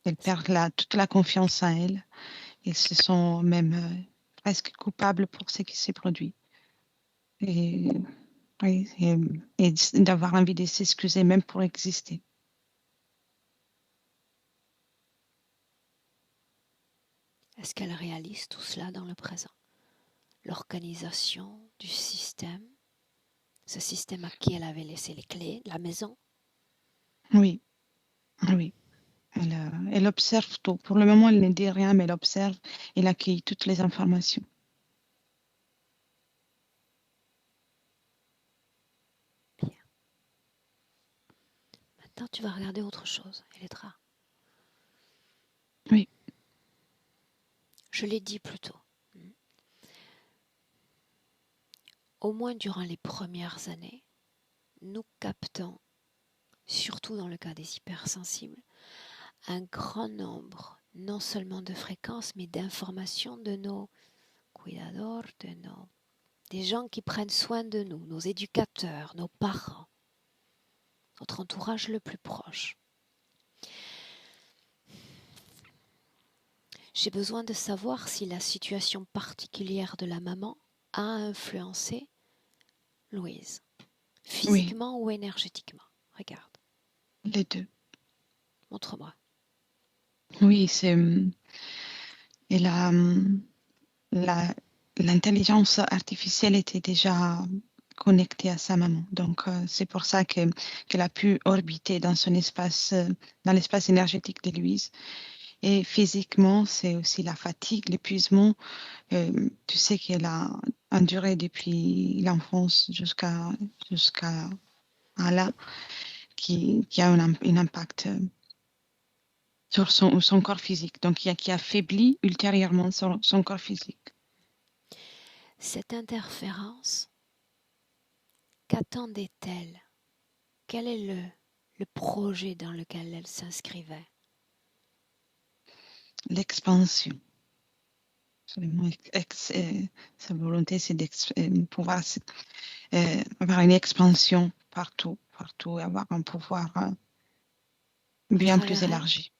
Elle perd toute la confiance en elle. Ils se sont même presque coupables pour ce qui s'est produit. Et, oui, et d'avoir envie de s'excuser même pour exister. Est-ce qu'elle réalise tout cela dans le présent? L'organisation du système, ce système à qui elle avait laissé les clés, la maison? Oui, oui. Elle observe tout. Pour le moment, elle ne dit rien, mais elle observe. Elle accueille toutes les informations. Bien. Maintenant, tu vas regarder autre chose, Elétra. Oui. Je l'ai dit plus tôt. Au moins durant les premières années, nous captons, surtout dans le cas des hypersensibles, un grand nombre, non seulement de fréquences, mais d'informations de nos cuidadores, des gens qui prennent soin de nous, nos éducateurs, nos parents, notre entourage le plus proche. J'ai besoin de savoir si la situation particulière de la maman a influencé Louise, Oui, physiquement ou énergétiquement. Regarde, les deux. montre-moi. Oui, et la, l'intelligence artificielle était déjà connectée à sa maman. Donc, c'est pour ça qu'elle a pu orbiter dans son espace, dans l'espace énergétique de Louise. Et physiquement, c'est aussi la fatigue, l'épuisement. Tu sais qu'elle a enduré depuis l'enfance jusqu'à là, qui a un impact sur son corps physique, donc qui affaiblit ultérieurement son corps physique. Cette interférence, qu'attendait-elle? Quel est le projet dans lequel elle s'inscrivait? L'expansion. Sa volonté, c'est de pouvoir avoir une expansion partout, avoir un pouvoir À bien plus travers elle? élargi,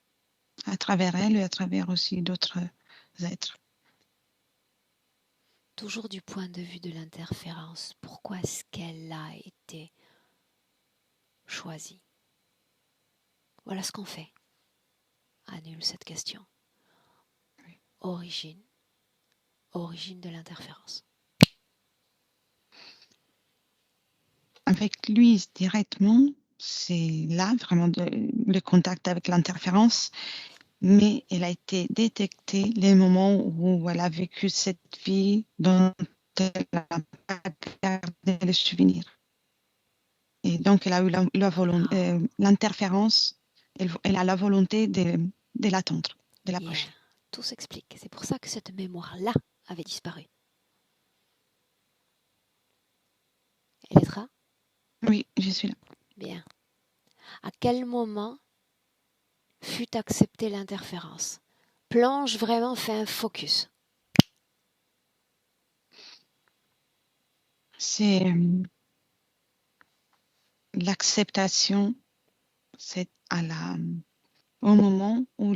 à travers elle et à travers aussi d'autres êtres. Toujours du point de vue de l'interférence, pourquoi est-ce qu'elle a été choisie? Voilà ce qu'on fait. Annule cette question. Oui. Origine de l'interférence. Avec lui directement, c'est là vraiment le contact avec l'interférence, mais elle a été détectée les moments où elle a vécu cette vie dont elle n'a pas gardé le souvenir. Et donc, elle a eu l'interférence, elle a la volonté de l'attendre, de Bien, l'approcher. tout s'explique. C'est pour ça que cette mémoire-là avait disparu. Elétra? Oui, je suis là. Bien. À quel moment fut acceptée l'interférence? Plonge vraiment, fais un focus. C'est l'acceptation, c'est au moment où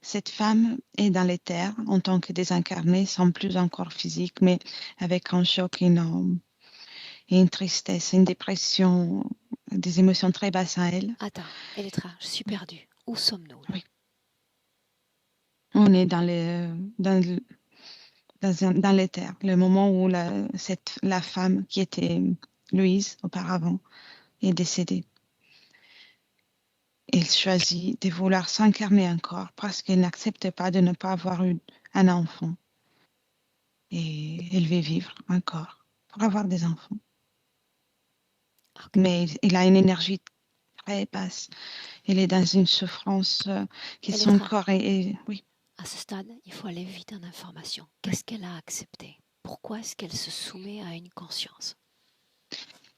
cette femme est dans l'éther en tant que désincarnée, sans plus un corps physique, mais avec un choc énorme, et une tristesse, une dépression, des émotions très basses à elle. Attends, Elétra, je suis perdue. Où sommes-nous là? Oui. On est dans l'éther, le moment où la femme qui était Louise auparavant est décédée. Elle choisit de vouloir s'incarner encore parce qu'elle n'accepte pas de ne pas avoir eu un enfant. Et elle veut vivre encore pour avoir des enfants. Okay. Mais il a une énergie très basse. Elle est dans une souffrance qui son corps est... Oui. À ce stade, il faut aller vite en information. Oui. Qu'est-ce qu'elle a accepté? Pourquoi est-ce qu'elle se soumet à une conscience?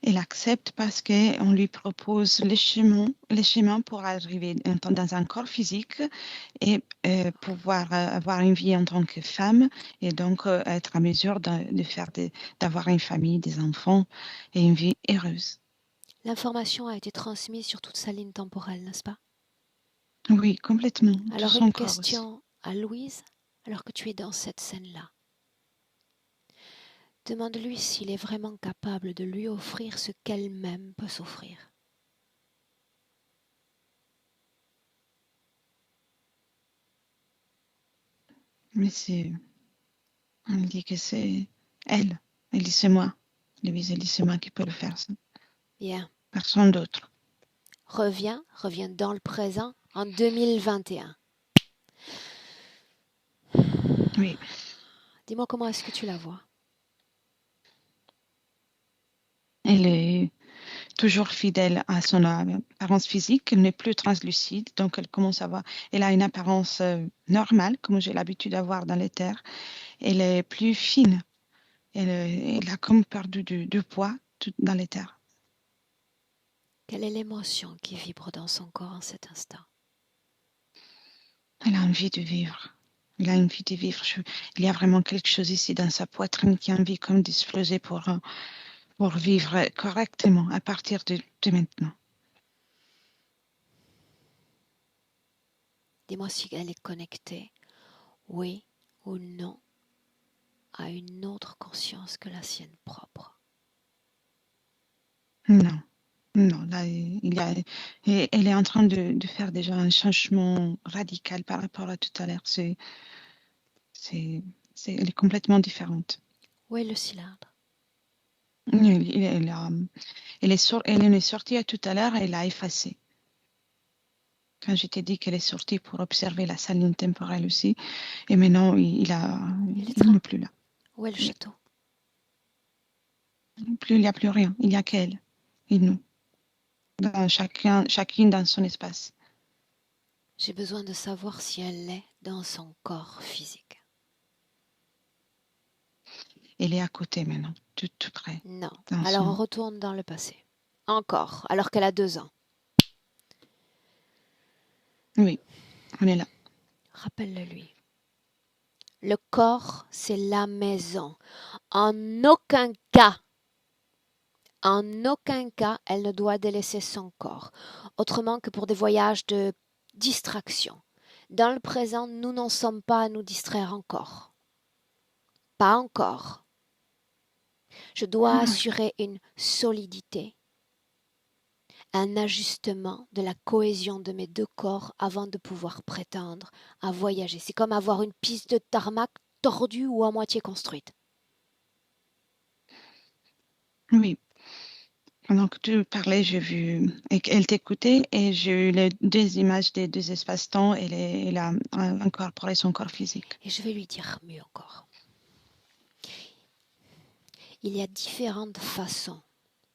Elle accepte parce qu'on lui propose les chemins pour arriver dans un corps physique et pouvoir avoir une vie en tant que femme et donc être à mesure d'avoir une famille, des enfants et une vie heureuse. L'information a été transmise sur toute sa ligne temporelle, n'est-ce pas? Oui, complètement. Alors Tout une son corps aussi. question à Louise, alors que tu es dans cette scène-là. Demande-lui s'il est vraiment capable de lui offrir ce qu'elle-même peut s'offrir. Mais on dit que c'est elle. Elle dit c'est moi. Louise, elle dit c'est moi qui peux le faire, ça. Bien. Personne d'autre. Reviens dans le présent en 2021. Oui. Dis-moi comment est-ce que tu la vois? Elle est toujours fidèle à son apparence physique. Elle n'est plus translucide, donc elle commence à avoir. Elle a une apparence normale, comme j'ai l'habitude d'avoir dans les terres. Elle est plus fine. Elle a comme perdu du poids dans les terres. Quelle est l'émotion qui vibre dans son corps en cet instant? Elle a envie de vivre. Elle a envie de vivre. Il y a vraiment quelque chose ici dans sa poitrine qui a envie comme d'exploser pour vivre correctement à partir de maintenant. Dis-moi si elle est connectée, oui ou non, à une autre conscience que la sienne propre. Non, non, là, elle est en train de faire déjà un changement radical par rapport à tout à l'heure. Elle est complètement différente. Où est le cylindre? Elle est sortie à tout à l'heure et elle a effacé. Quand je t'ai dit qu'elle est sortie pour observer la salle temporelle aussi, et maintenant il n'est plus là. Où est le château? Il n'y a plus rien. Il n'y a qu'elle et nous, chacune dans son espace. J'ai besoin de savoir si elle est dans son corps physique. Elle est à côté maintenant, tout près. Non. Alors on retourne dans le passé. Encore, alors qu'elle a 2 ans. Oui, on est là. Rappelle-le lui. Le corps, c'est la maison. En aucun cas, elle ne doit délaisser son corps, autrement que pour des voyages de distraction. Dans le présent, nous n'en sommes pas à nous distraire encore. Pas encore. Je dois assurer une solidité, un ajustement de la cohésion de mes 2 corps avant de pouvoir prétendre à voyager. C'est comme avoir une piste de tarmac tordue ou à moitié construite. Oui. Pendant que tu parlais, j'ai vu, elle t'écoutait et j'ai eu les 2 images des 2 espaces-temps et elle a incorporé son corps physique. Et je vais lui dire mieux encore. Il y a différentes façons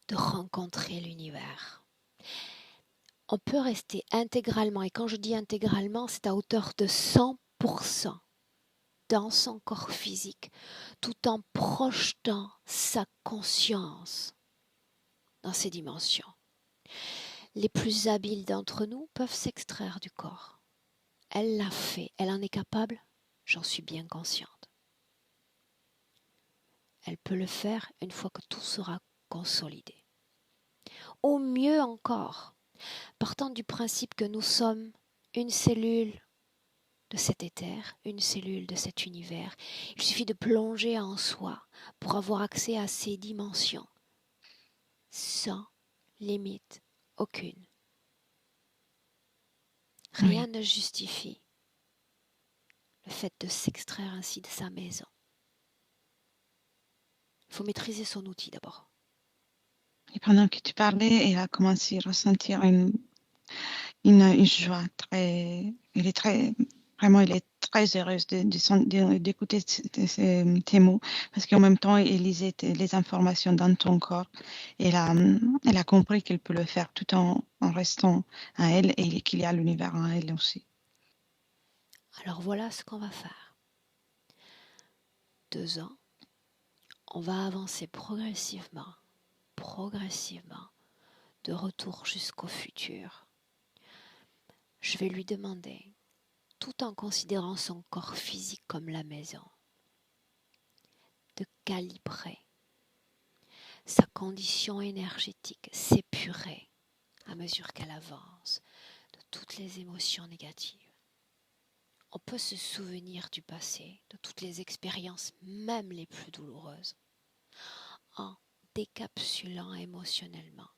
de rencontrer l'univers. On peut rester intégralement, et quand je dis intégralement, c'est à hauteur de 100% dans son corps physique, tout en projetant sa conscience dans ces dimensions. Les plus habiles d'entre nous peuvent s'extraire du corps. Elle l'a fait, elle en est capable, j'en suis bien consciente. Elle peut le faire une fois que tout sera consolidé. Au mieux encore, partant du principe que nous sommes une cellule de cet éther, une cellule de cet univers, il suffit de plonger en soi pour avoir accès à ces dimensions, sans limite aucune. Rien ne justifie le fait de s'extraire ainsi de sa maison. Il faut maîtriser son outil d'abord. Et pendant que tu parlais, elle a commencé à ressentir une joie très. Elle est très heureuse d'écouter tes mots parce qu'en même temps, elle lisait les informations dans ton corps. Elle a compris qu'elle peut le faire tout en restant à elle et qu'il y a l'univers en elle aussi. Alors voilà ce qu'on va faire. 2 ans, on va avancer progressivement, de retour jusqu'au futur. Je vais lui demander, tout en considérant son corps physique comme la maison, de calibrer sa condition énergétique, s'épurer à mesure qu'elle avance de toutes les émotions négatives. On peut se souvenir du passé, de toutes les expériences, même les plus douloureuses, en décapsulant émotionnellement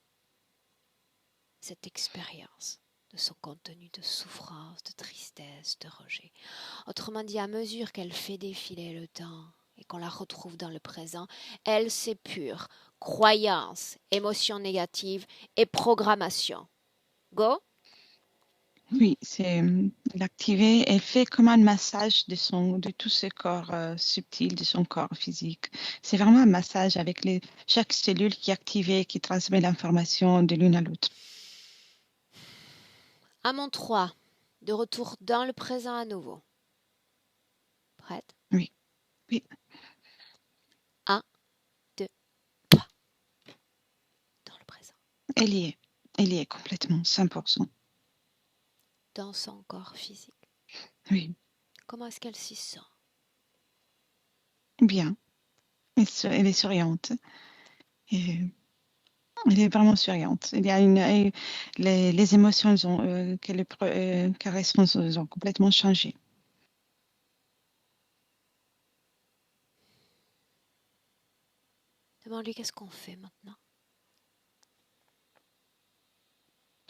cette expérience de son contenu de souffrance, de tristesse, de rejet. Autrement dit, à mesure qu'elle fait défiler le temps et qu'on la retrouve dans le présent, elle s'épure. Croyances, émotions négatives et programmation. Go? Oui, c'est l'activer. Elle fait comme un massage de tout ce corps subtil, de son corps physique. C'est vraiment un massage avec chaque cellule qui est activée, qui transmet l'information de l'une à l'autre. À mon 3, de retour dans le présent à nouveau. Prête? Oui, oui, 1, 2, 3. Dans le présent. elle y est complètement, 100%. Dans son corps physique. Oui, Comment est-ce qu'elle s'y sent? bien. Elle est souriante. Et elle est vraiment souriante. Il y a les émotions qu'elle ressent ont complètement changé. Demande-lui qu'est-ce qu'on fait maintenant.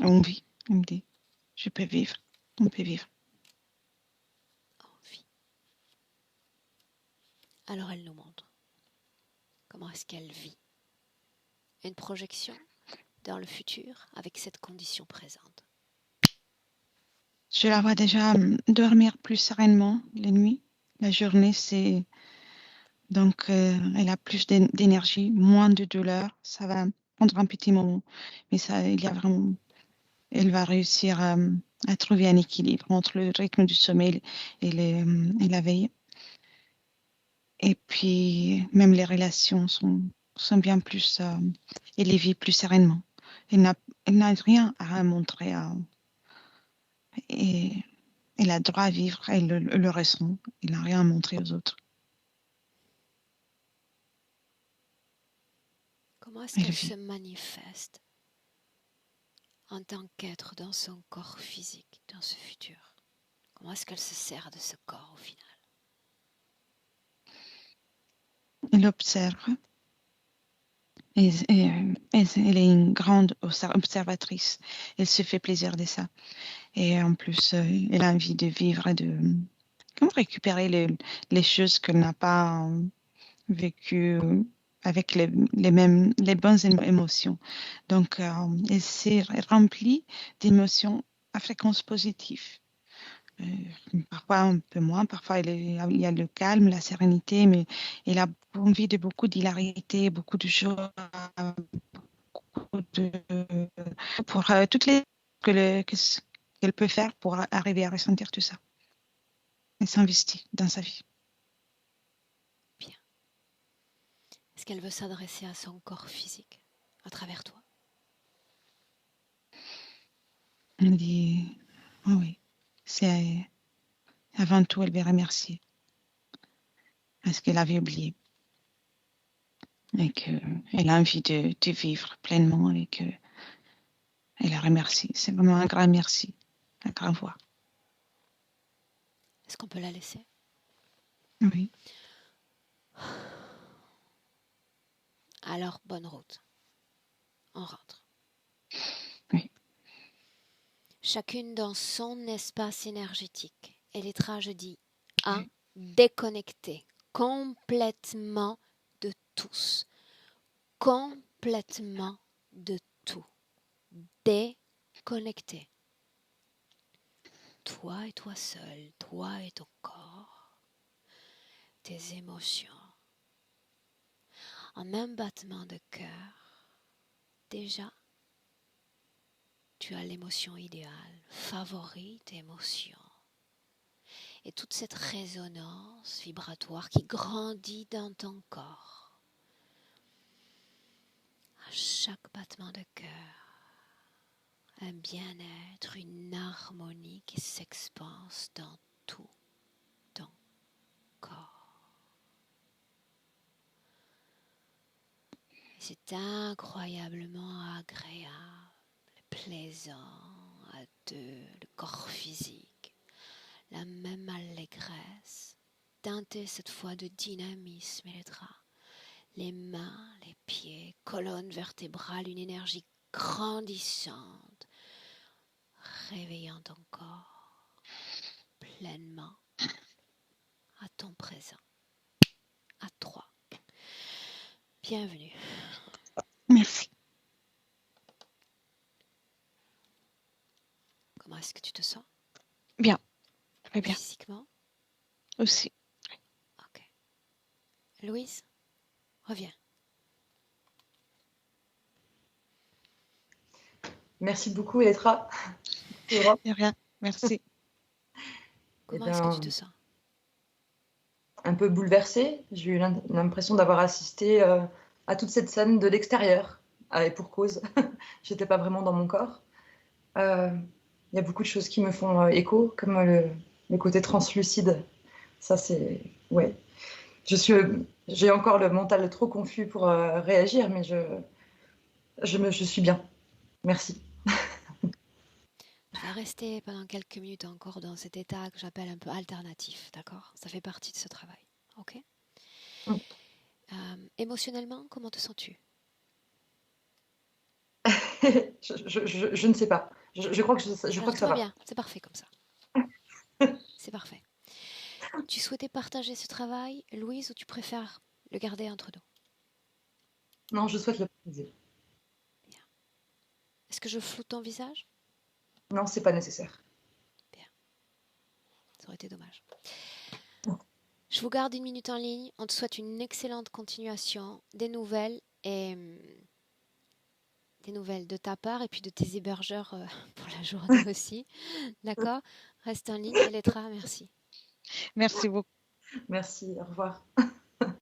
On vit, on me dit. Je peux vivre. On peut vivre. On vit. Alors elle nous montre. Comment est-ce qu'elle vit? Une projection dans le futur avec cette condition présente. Je la vois déjà dormir plus sereinement les nuits. La journée, c'est donc elle a plus d'énergie, moins de douleur. Ça va prendre un petit moment, mais ça, il y a vraiment, elle va réussir à trouver un équilibre entre le rythme du sommeil et la veille. Et puis même les relations sont bien plus, elle les vit plus sereinement. Elle n'a rien à montrer et elle a droit à vivre, elle le ressent. Elle n'a rien à montrer aux autres. Comment est-ce Elle qu'elle se vit. manifeste en tant qu'être dans son corps physique, dans ce futur? Comment est-ce qu'elle se sert de ce corps au final? Elle observe. Elle est une grande observatrice. Elle se fait plaisir de ça. Et en plus, elle a envie de vivre et de comme récupérer les choses qu'elle n'a pas vécues avec les bonnes émotions. Donc, elle s'est remplie d'émotions à fréquence positive. Parfois un peu moins, parfois il y a le calme, la sérénité, mais elle a envie de beaucoup d'hilarité, beaucoup de joie, beaucoup pour toutes les qu'elle peut faire pour arriver à ressentir tout ça. Elle s'investit dans sa vie. Bien. Est-ce qu'elle veut s'adresser à son corps physique à travers toi? Elle dit, oh oui, c'est avant tout, elle veut remercier parce qu'elle avait oublié et qu'elle a envie de vivre pleinement et qu'elle la remercie. C'est vraiment un grand merci, un grand voix. Est-ce qu'on peut la laisser? Oui. Alors, bonne route. On rentre. Oui. Chacune dans son espace énergétique. Et l'étrage dit à Oui. déconnecter complètement de tous. Complètement de tout. Déconnecter. Toi et toi seul, toi et ton corps, tes émotions. En un battement de cœur, déjà, tu as l'émotion idéale, favorite émotion. Et toute cette résonance vibratoire qui grandit dans ton corps. À chaque battement de cœur, un bien-être, une harmonie qui s'expanse dans tout ton corps. Et c'est incroyablement agréable, plaisant à deux, le corps physique, la même allégresse, teintée cette fois de dynamisme et les mains, les pieds, colonne vertébrale, une énergie grandissante, réveillant ton corps pleinement à ton présent. À 3. Bienvenue. Merci. Comment est-ce que tu te sens? Bien. Très bien. Physiquement? Aussi. Ok. Louise, reviens. Merci beaucoup, Elettra. De rien. Merci. Comment est-ce que tu te sens? Un peu bouleversée. J'ai eu l'impression d'avoir assisté à toute cette scène de l'extérieur. Et pour cause, j'étais pas vraiment dans mon corps. Il y a beaucoup de choses qui me font écho, comme le côté translucide. Ça, c'est... Ouais. J'ai encore le mental trop confus pour réagir, mais je suis bien. Merci. Tu vas rester pendant quelques minutes encore dans cet état que j'appelle un peu alternatif, d'accord? Ça fait partie de ce travail, ok? Émotionnellement, comment te sens-tu? Je ne sais pas. Je crois que ça va va. bien, c'est parfait comme ça. C'est parfait. Tu souhaitais partager ce travail, Louise, ou tu préfères le garder entre nous? Non, je souhaite le préciser. Bien. Est-ce que je floute ton visage? Non, c'est pas nécessaire. Bien. Ça aurait été dommage. Je vous garde une minute en ligne. On te souhaite une excellente continuation, des nouvelles de ta part et puis de tes hébergeurs pour la journée aussi. D'accord? Reste en ligne. Elettra, merci. Merci beaucoup. Merci, au revoir.